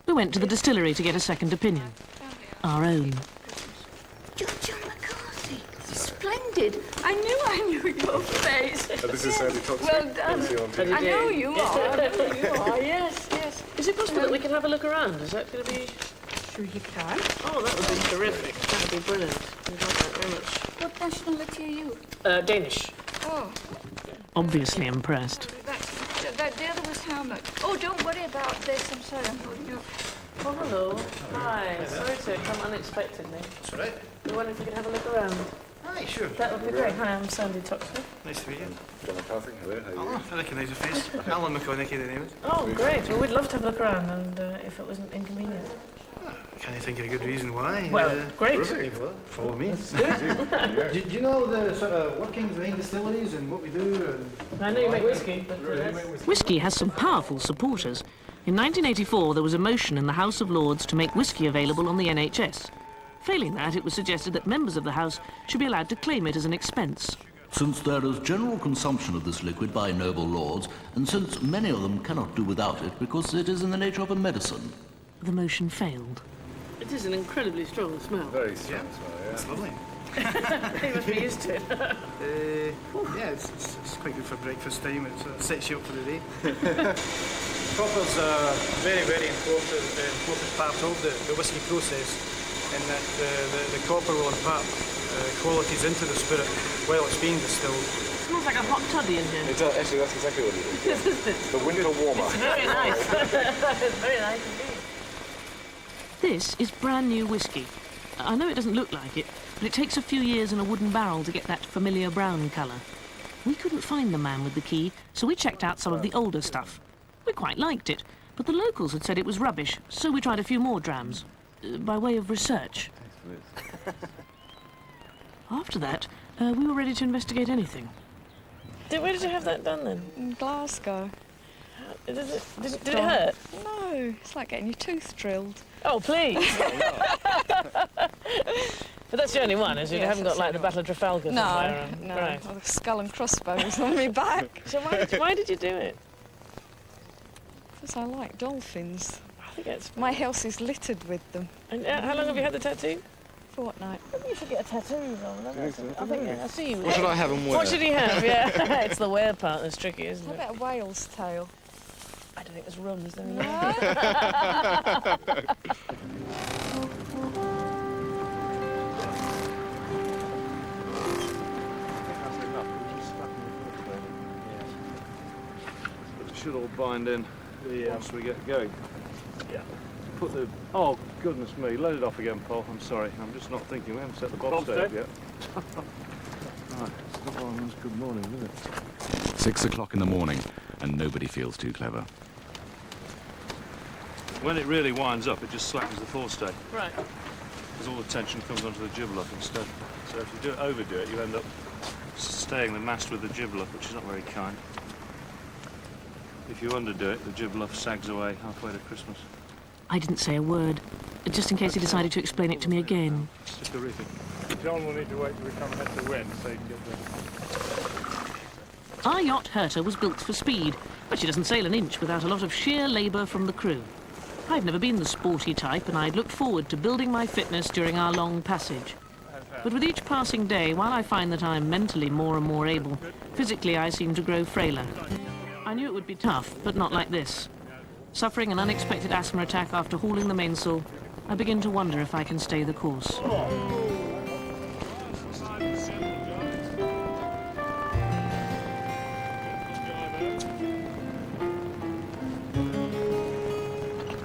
We went to the distillery to get a second opinion. Our own. Splendid. I knew your face. This is Sandy Toxic. Well done. I know you are. Yes. Is it possible that we can have a look around? Is that going to be... Sure you can. Oh, that would be terrific. That would be brilliant. We'd like that very much. What nationality are you? Danish. Oh, Obviously impressed. the other was how much? Oh, don't worry about this. I'm sorry. I'm holding you. Oh, hello. Hi. Sorry to come unexpectedly. That's all right. We wonder if you could have a look around. Hi, sure. That would be great. Hi, I'm Sandy Toxic. Nice to meet you. John McCarthy, hello, how are you? Oh, I recognise your face. Alan McConaughey, the name is. Oh, great. Well, we'd love to have a look around, and if it wasn't inconvenient. Can you think of a good reason why? Well, great. Perfect. Follow me. Do you know the sort of workings behind distilleries and what we do? I know you make whiskey, but... Whiskey has some powerful supporters. In 1984, there was a motion in the House of Lords to make whiskey available on the NHS. Failing that, it was suggested that members of the House should be allowed to claim it as an expense. Since there is general consumption of this liquid by noble lords, and since many of them cannot do without it because it is in the nature of a medicine. The motion failed. It is an incredibly strong smell. Very strong smell, yeah. It's lovely. You must be used to it. Yeah, it's quite good for breakfast time. It sets you up for the day. Copper's a very, very important part of the whisky process, in that the copper will impart qualities into the spirit while it's being distilled. It smells like a hot toddy in here. It does, actually, that's exactly what it is. The winter warmer. It's very nice. It's very nice indeed. This is brand new whiskey. I know it doesn't look like it, but it takes a few years in a wooden barrel to get that familiar brown colour. We couldn't find the man with the key, so we checked out some of the older stuff. We quite liked it, but the locals had said it was rubbish, so we tried a few more drams, by way of research. After that, we were ready to investigate anything. Where did you have that done then? In Glasgow. Did it hurt? No, it's like getting your tooth drilled. Oh, please! But that's the only one, is it? Yes, You haven't got, that's like, the the Battle of Trafalgar No, somewhere? no. Right. Or the skull and crossbones on my back. So why did you do it? Because I like dolphins. I think it's... My house is littered with them. And how long have you had the tattoo? Fortnight. Maybe you should get a tattoo, Ron. I think, I see you. What should I have and wear? What should he have? Yeah, it's the wear part that's tricky, isn't How it? about a whale's tail? I don't think there's room, is there? It should all bind in once we get going. Yeah. Put the... Oh, goodness me. Let it off again, Paul. I'm sorry. I'm just not thinking. We haven't set the bobstay up yet. Right. It's not one of those good morning, is it? 6 o'clock in the morning, and nobody feels too clever. When it really winds up, it just slackens the forestay. Right. Because all the tension comes onto the jib lock instead. So if you overdo it, you end up staying the mast with the jib lock, which is not very kind. If you underdo it, the jib lock sags away halfway to Christmas. I didn't say a word, just in case he decided to explain it to me again. Stick a reefing. John will need to wait till we come head to wind so you can get the... Our yacht Herta was built for speed, but she doesn't sail an inch without a lot of sheer labour from the crew. I've never been the sporty type, and I'd looked forward to building my fitness during our long passage. But with each passing day, while I find that I'm mentally more and more able, physically I seem to grow frailer. I knew it would be tough, but not like this. Suffering an unexpected asthma attack after hauling the mainsail, I begin to wonder if I can stay the course.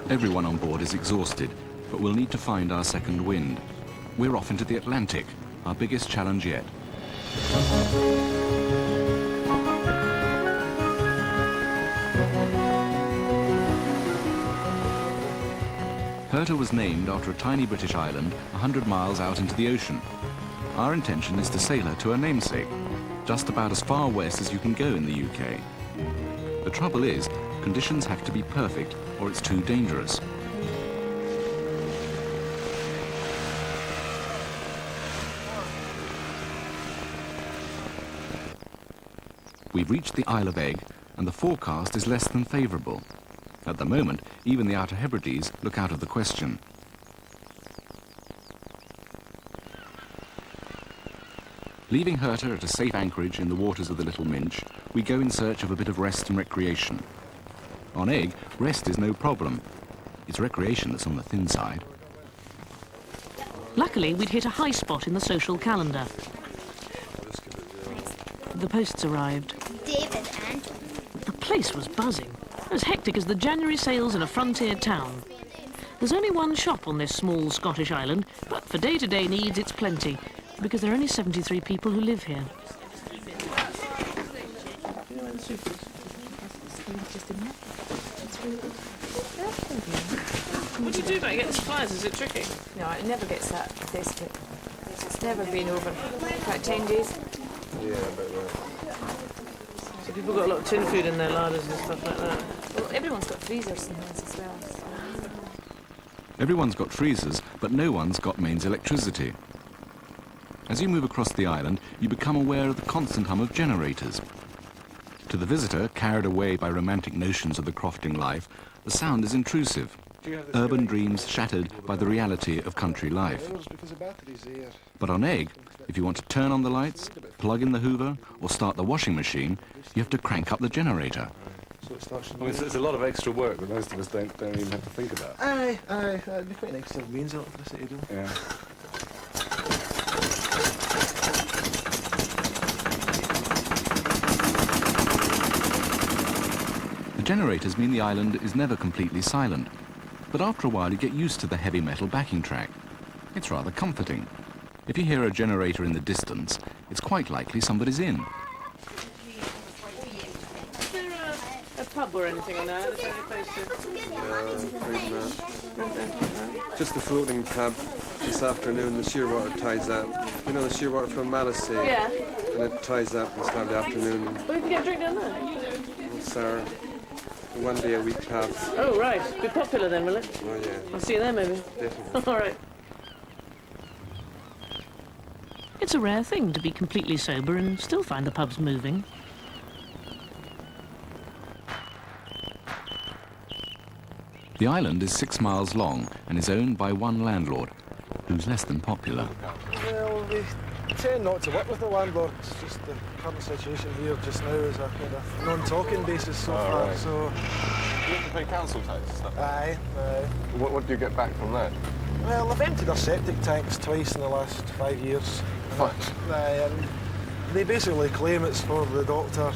Everyone on board is exhausted, but we'll need to find our second wind. We're off into the Atlantic, our biggest challenge yet. Herta was named after a tiny British island 100 miles out into the ocean. Our intention is to sail her to her namesake, just about as far west as you can go in the UK. The trouble is, conditions have to be perfect or it's too dangerous. We've reached the Isle of Egg and the forecast is less than favourable. At the moment, even the Outer Hebrides look out of the question. Leaving Herta at a safe anchorage in the waters of the Little Minch, we go in search of a bit of rest and recreation. On Egg, rest is no problem. It's recreation that's on the thin side. Luckily, we'd hit a high spot in the social calendar. The posts arrived. David and... The place was buzzing, as hectic as the January sales in a frontier town. There's only one shop on this small Scottish island, but for day-to-day needs it's plenty, because there are only 73 people who live here. What do you do about getting supplies? Is it tricky? No, it never gets that desperate. It's never been over about 10 days. Yeah, about that. So people got a lot of tin food in their larders and stuff like that. Well, everyone's got freezers and things as well. So. Everyone's got freezers, but no one's got mains electricity. As you move across the island, you become aware of the constant hum of generators. To the visitor, carried away by romantic notions of the crofting life, the sound is intrusive. Urban dreams shattered by the reality of country life. But on Egg, if you want to turn on the lights, plug in the hoover, or start the washing machine, you have to crank up the generator. Well, it's a lot of extra work that most of us don't even have to think about. Aye, it'd be quite nice to have means of electricity, don't it? Yeah. The generators mean the island is never completely silent, but after a while you get used to the heavy metal backing track. It's rather comforting. If you hear a generator in the distance, it's quite likely somebody's in. Is there a pub or anything on there? Is there any place to... Just the floating pub this afternoon. The shearwater ties up. You know the shearwater from Malice? Yeah. And it ties up this time of the afternoon. Well, you can get a drink down there. Well, sir, one day a week pub. Oh, right. Be popular then, will it? Oh, yeah. I'll see you there, maybe. Definitely. All right. It's a rare thing to be completely sober and still find the pubs moving. The island is 6 miles long and is owned by one landlord, who's less than popular. Well, we tend not to work with the landlord. It's just the current situation here just now is a kind of non-talking basis so far. Right. So you have to pay council tax and stuff? Aye. What do you get back from that? Well, they've emptied our septic tanks twice in the last 5 years. What? Aye, and they basically claim it's for the doctor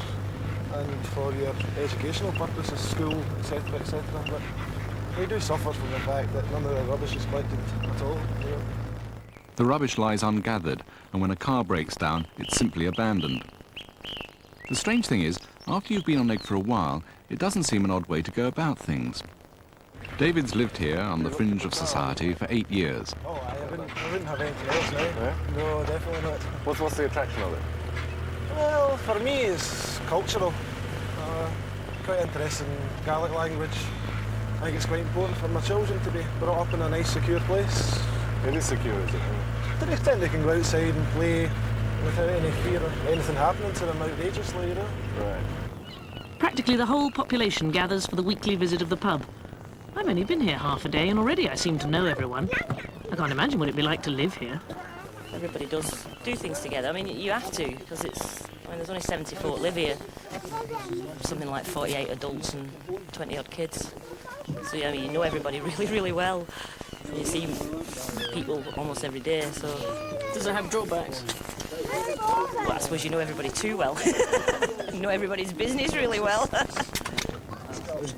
and for your educational purposes, school, etc., etc. But we do suffer from the fact that none of the rubbish is collected at all. You know. The rubbish lies ungathered, and when a car breaks down, it's simply abandoned. The strange thing is, after you've been on Egg for a while, it doesn't seem an odd way to go about things. David's lived here on the fringe of society for 8 years. Oh, I wouldn't have anything else now. Yeah? No, definitely not. What's the attraction of it? Well, for me, it's cultural. Quite interested in Gaelic language. I think it's quite important for my children to be brought up in a nice, secure place. It is secure, is it? To the extent they can go outside and play without any fear of anything happening to them outrageously, you know. Right. Practically the whole population gathers for the weekly visit of the pub. I've only been here half a day and already I seem to know everyone. I can't imagine what it'd be like to live here. Everybody does do things together. I mean, you have to, because there's only 74 live here. Something like 48 adults and 20-odd kids. So, yeah, I mean, you know everybody really, really well. You see people almost every day, so... Does it have drawbacks? Well, I suppose you know everybody too well. You know everybody's business really well.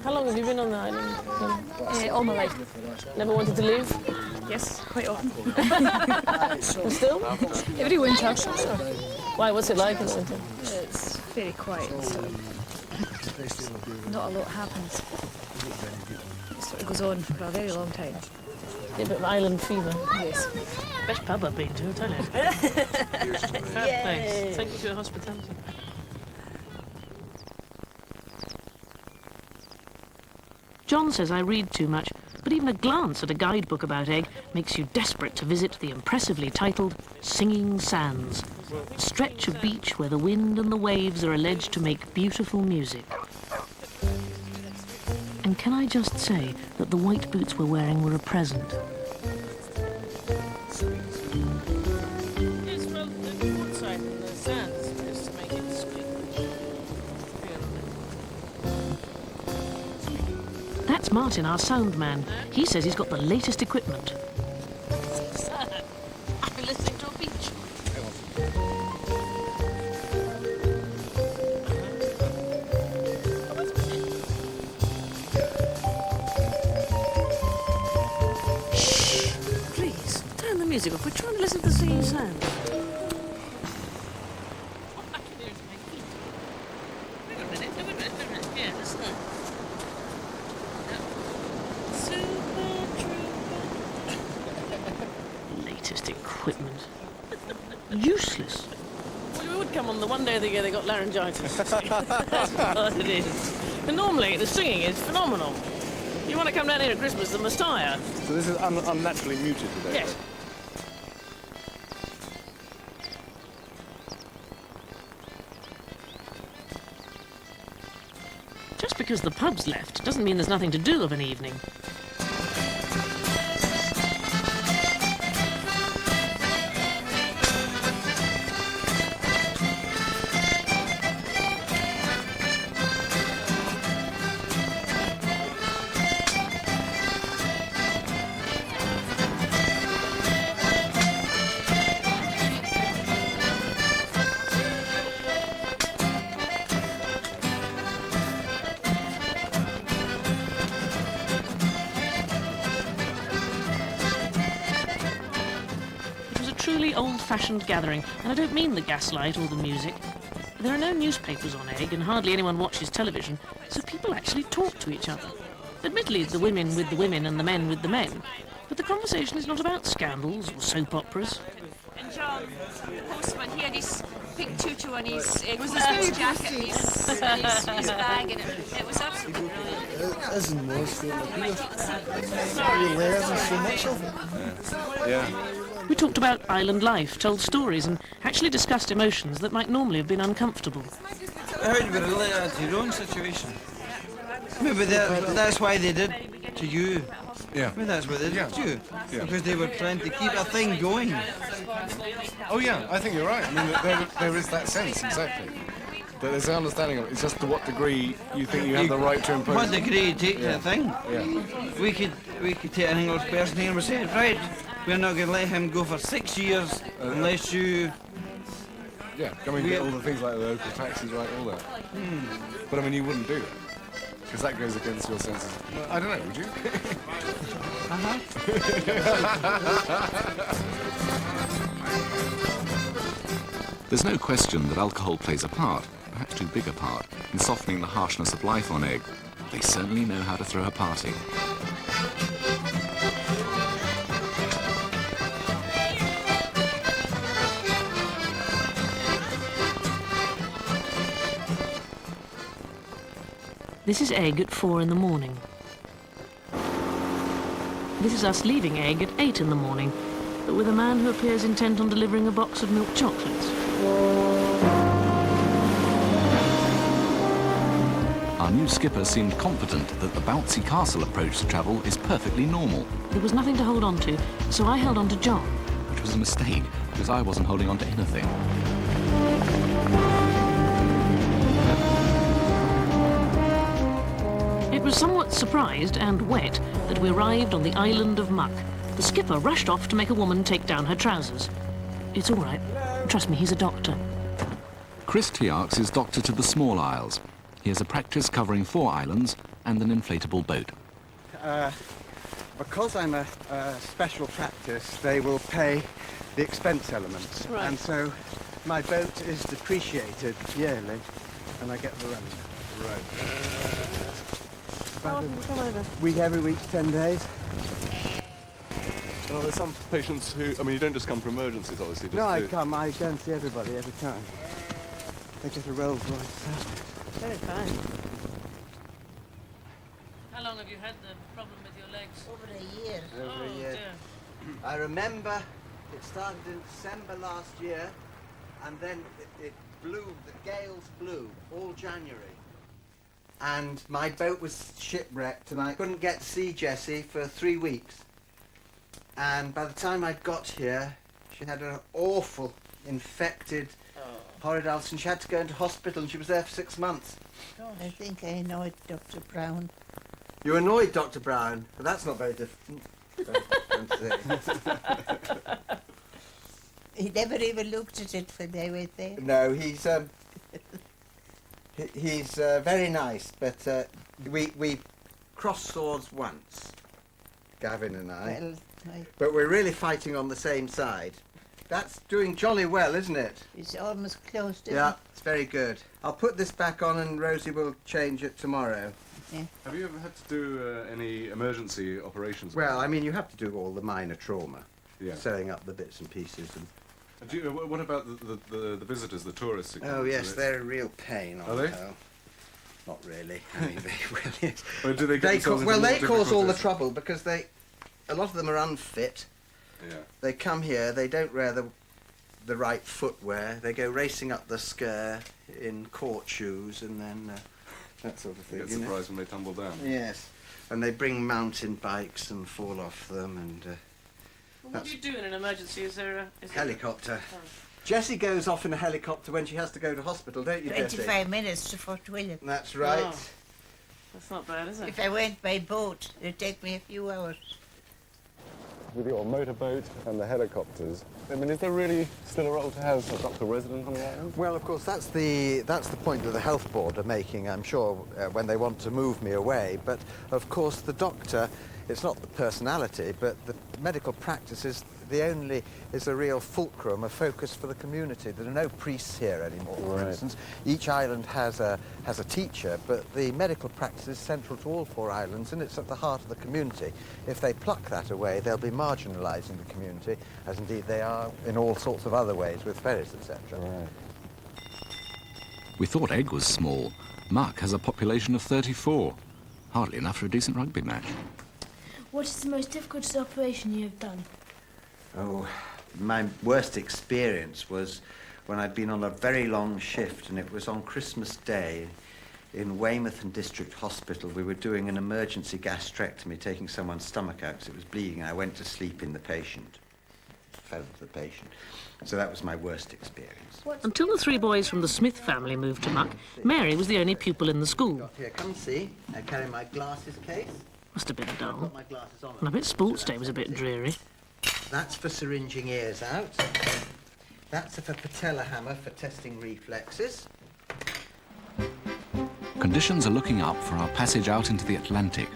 How long have you been on the island? All my life. Never wanted to leave? Yes, quite often. And still? Every winter. Why? What's it like in the winter? It's very quiet. So not a lot happens. It sort of goes on for a very long time. Yeah, but island fever. Yes. Best pub I've been to, I tell you. Fair place. Thank you for your hospitality. John says I read too much, but even a glance at a guidebook about Egg makes you desperate to visit the impressively titled Singing Sands, a stretch of beach where the wind and the waves are alleged to make beautiful music. And can I just say that the white boots we're wearing were a present? Yes, well, the wood side and the sands just to make it squeak. That's Martin, our sound man. He says he's got the latest equipment. I've been listening to a beach. Please, turn the music off. We're trying to listen to the singing sound. Latest equipment. Useless. Well, we would come on the one day of the year they got laryngitis. That's what it is. And normally the singing is phenomenal. You want to come down here at Christmas, the Messiah. So this is unnaturally muted today? Yes. just because the pub's left doesn't mean there's nothing to do of an evening. Truly old-fashioned gathering, and I don't mean the gaslight or the music. There are no newspapers on Egg, and hardly anyone watches television, so people actually talk to each other. Admittedly, the women with the women and the men with the men, but the conversation is not about scandals or soap operas. And John, the postman, he had his pink tutu and his Christmas jacket and his bag, and it was absolutely brilliant. It is and was feeling like we learn so much of it. Yeah. We talked about island life, told stories, and actually discussed emotions that might normally have been uncomfortable. How do we relate that to your own situation? Maybe that's why they did to you. Yeah. Maybe that's what they did to you. Yeah. Because they were trying to keep a thing going. Oh yeah, I think you're right. I mean, there is that sense, exactly. But there's an understanding of it. It's just to what degree you think you have the right to impose. What degree you take that thing. Yeah. We could take an English person here and we say, right, we're not going to let him go for 6 years unless you... Yeah, I mean, get all the things like the local taxes, right, all that. But I mean, you wouldn't do that. Because that goes against your senses. I don't know, would you? There's no question that alcohol plays a part, perhaps too big a part, in softening the harshness of life on Egg. They certainly know how to throw a party. This is Egg at 4 in the morning. This is us leaving Egg at 8 in the morning, but with a man who appears intent on delivering a box of milk chocolates. Our new skipper seemed confident that the bouncy castle approach to travel is perfectly normal. There was nothing to hold on to, so I held on to John. Which was a mistake, because I wasn't holding on to anything. It was somewhat surprised and wet that we arrived on the island of Muck. The skipper rushed off to make a woman take down her trousers. It's all right. Trust me, he's a doctor. Chris Tiarks is doctor to the small isles. He has a practice covering 4 islands and an inflatable boat. Because I'm a special practice, they will pay the expense elements. Right. And so my boat is depreciated yearly, and I get the rent. Right. How often do you come over? Week every week, 10 days. Well, there's some patients who, I mean, you don't just come for emergencies, obviously. No, I come. I go and see everybody every time. They get a Rolls Royce. Very fine. How long have you had the problem with your legs? Over a year. Over a year. Dear. I remember it started in December last year, and then it blew, the gales blew all January. And my boat was shipwrecked, and I couldn't get to see Jessie for 3 weeks. And by the time I got here, she had an awful, infected, horrid ulcer, and she had to go into hospital, and she was there for 6 months. I think I annoyed Dr. Brown. You annoyed Dr. Brown, but that's not very different. He never even looked at it when I went there. No, he's very nice, but we crossed swords once, Gavin and I. Well, but we're really fighting on the same side. That's doing jolly well, isn't it? It's almost closed. Yeah, it's very good. I'll put this back on and Rosie will change it tomorrow. Yeah. Have you ever had to do any emergency operations? Well, I mean, you have to do all the minor trauma. Yeah. Sewing up the bits and pieces. And do you, what about the visitors, the tourists? oh, yes, they're a real pain on Are they? the whole. Not really. I mean, they really... Well, do they get themselves well, into they more cause all the difficulties? trouble because a lot of them are unfit. Yeah. They come here, they don't wear the right footwear. They go racing up the Sker in court shoes, and then that sort of thing. You get you know? surprised when they tumble down. Yes, and they bring mountain bikes and fall off them, and What do you do in an emergency? Is there a... helicopter. Jessie goes off in a helicopter when she has to go to hospital, don't you, Jessie? 25 minutes to Fort William. That's right. Oh. That's not bad, is it? If I went by boat, it'd take me a few hours. With your motorboat and the helicopters, I mean, is there really still a role to have a doctor resident on the island? Well, of course, that's the point that the health board are making, I'm sure, when they want to move me away. But, of course, the doctor, it's not the personality, but the medical practice is a real fulcrum, a focus for the community. There are no priests here anymore, for instance. Each island has a teacher, but the medical practice is central to all 4 islands, and it's at the heart of the community. If they pluck that away, they'll be marginalising the community, as indeed they are in all sorts of other ways with ferries, etc. Right. We thought Egg was small. Muck has a population of 34. Hardly enough for a decent rugby match. What is the most difficult operation you have done? Oh, my worst experience was when I'd been on a very long shift, and it was on Christmas Day in Weymouth and District Hospital. We were doing an emergency gastrectomy, taking someone's stomach out because it was bleeding, and I went to sleep in the patient. Fell into the patient. So that was my worst experience. Until the 3 boys from the Smith family moved to Muck, Mary was the only pupil in the school. Here, come see. I carry my glasses case. Must have been I've dull. got my glasses on. And I bet sports day was a bit dreary. That's for syringing ears out. That's for patella hammer for testing reflexes. Conditions are looking up for our passage out into the Atlantic.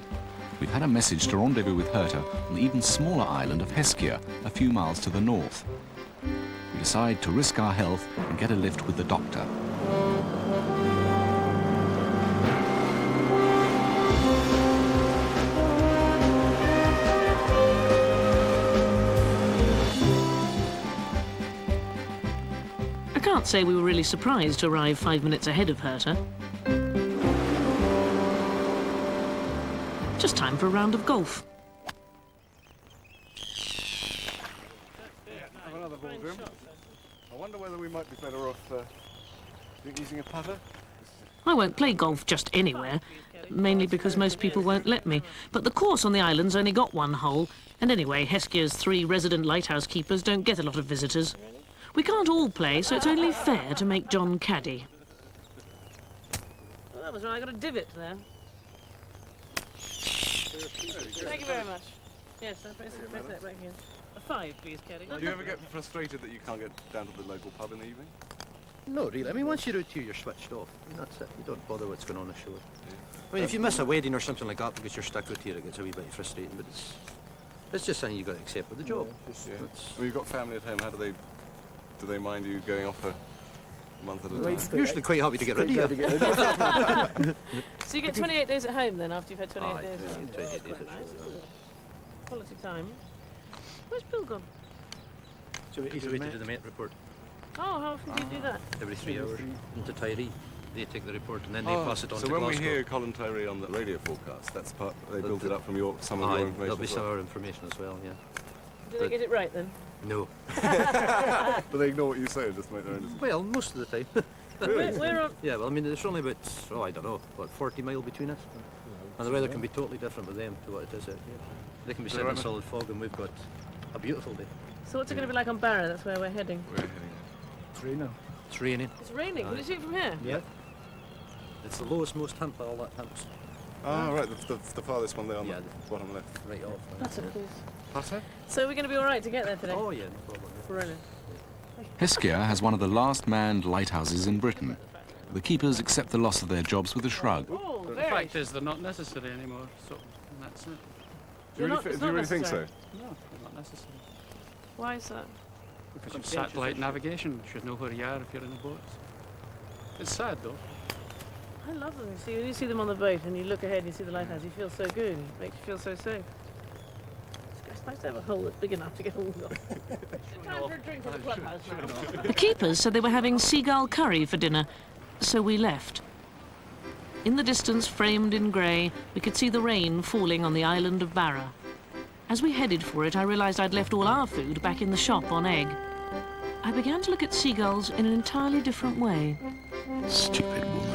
We've had a message to rendezvous with Herta on the even smaller island of Heskia, a few miles to the north. We decide to risk our health and get a lift with the doctor. I can't say we were really surprised to arrive 5 minutes ahead of Herta. Just time for a round of golf. Have another ball, Grim. I wonder whether we might be better off using a putter. I won't play golf just anywhere, mainly because most people won't let me. But the course on the island's only got 1 hole, and anyway, Heskia's 3 resident lighthouse keepers don't get a lot of visitors. We can't all play, so it's only fair to make John caddy. Well, that was right. I got a divot there. Thank you very much. Yes, I press that back here. A 5, please, caddy. Do you ever get frustrated that you can't get down to the local pub in the evening? No, really. I mean, once you're out here, you're switched off. That's it. You don't bother what's going on ashore. I mean, if you miss a wedding or something like that because you're stuck out here, it gets a wee bit frustrating, but it's just something you've got to accept with the job. Yeah. Well, you've got family at home. How do they mind you going off for a month at a time? Usually quite happy to get rid of you. So you get 28 days at home then, after you've had 28 days? Yeah, 28 days at home. Quality time. Where's Bill gone? So he's away to do the Met report. Oh, how often do you do that? Every 3 hours. Into Tyree. They take the report and then they pass it on to So Glasgow. when we hear Colin Tyree on the radio forecast, that's part, they built it up from some of your information. There'll be as some well. of our information as well, yeah. Do they get it right then? No. But they ignore what you say and just make their own decision. Well, most of the time. We're on... Yeah, well, I mean, there's only about, I don't know, 40 mile between us? And the weather can be totally different with them to what it is out here. They can be sitting in solid fog and we've got a beautiful day. So what's it going to be like on Barrow? That's where we're heading. It's raining. It's raining. It's raining? Can you see it from here? Yeah. It's the lowest, most hump of all that humps. Ah, right, the farthest one there on the bottom left. Right off. That's it, please. Putter? So we're going to be all right to get there today? Oh, yeah, no problem. Brilliant. Heskia has one of the last manned lighthouses in Britain. The keepers accept the loss of their jobs with a shrug. Oh, The fact is they're not necessary anymore, so that's it. Do you really think so? No, they're not necessary. Why is that? Because of satellite navigation, you should know where you are if you're in a boat. It's sad though. I love them. See, when you see them on the boat and you look ahead and you see the lighthouse, you feel so good. It makes you feel so safe. It's nice to have a hole that's big enough to get all of. Time for a drink at the clubhouse now. The keepers said they were having seagull curry for dinner, so we left. In the distance, framed in grey, we could see the rain falling on the island of Barra. As we headed for it, I realised I'd left all our food back in the shop on Egg. I began to look at seagulls in an entirely different way. Stupid woman.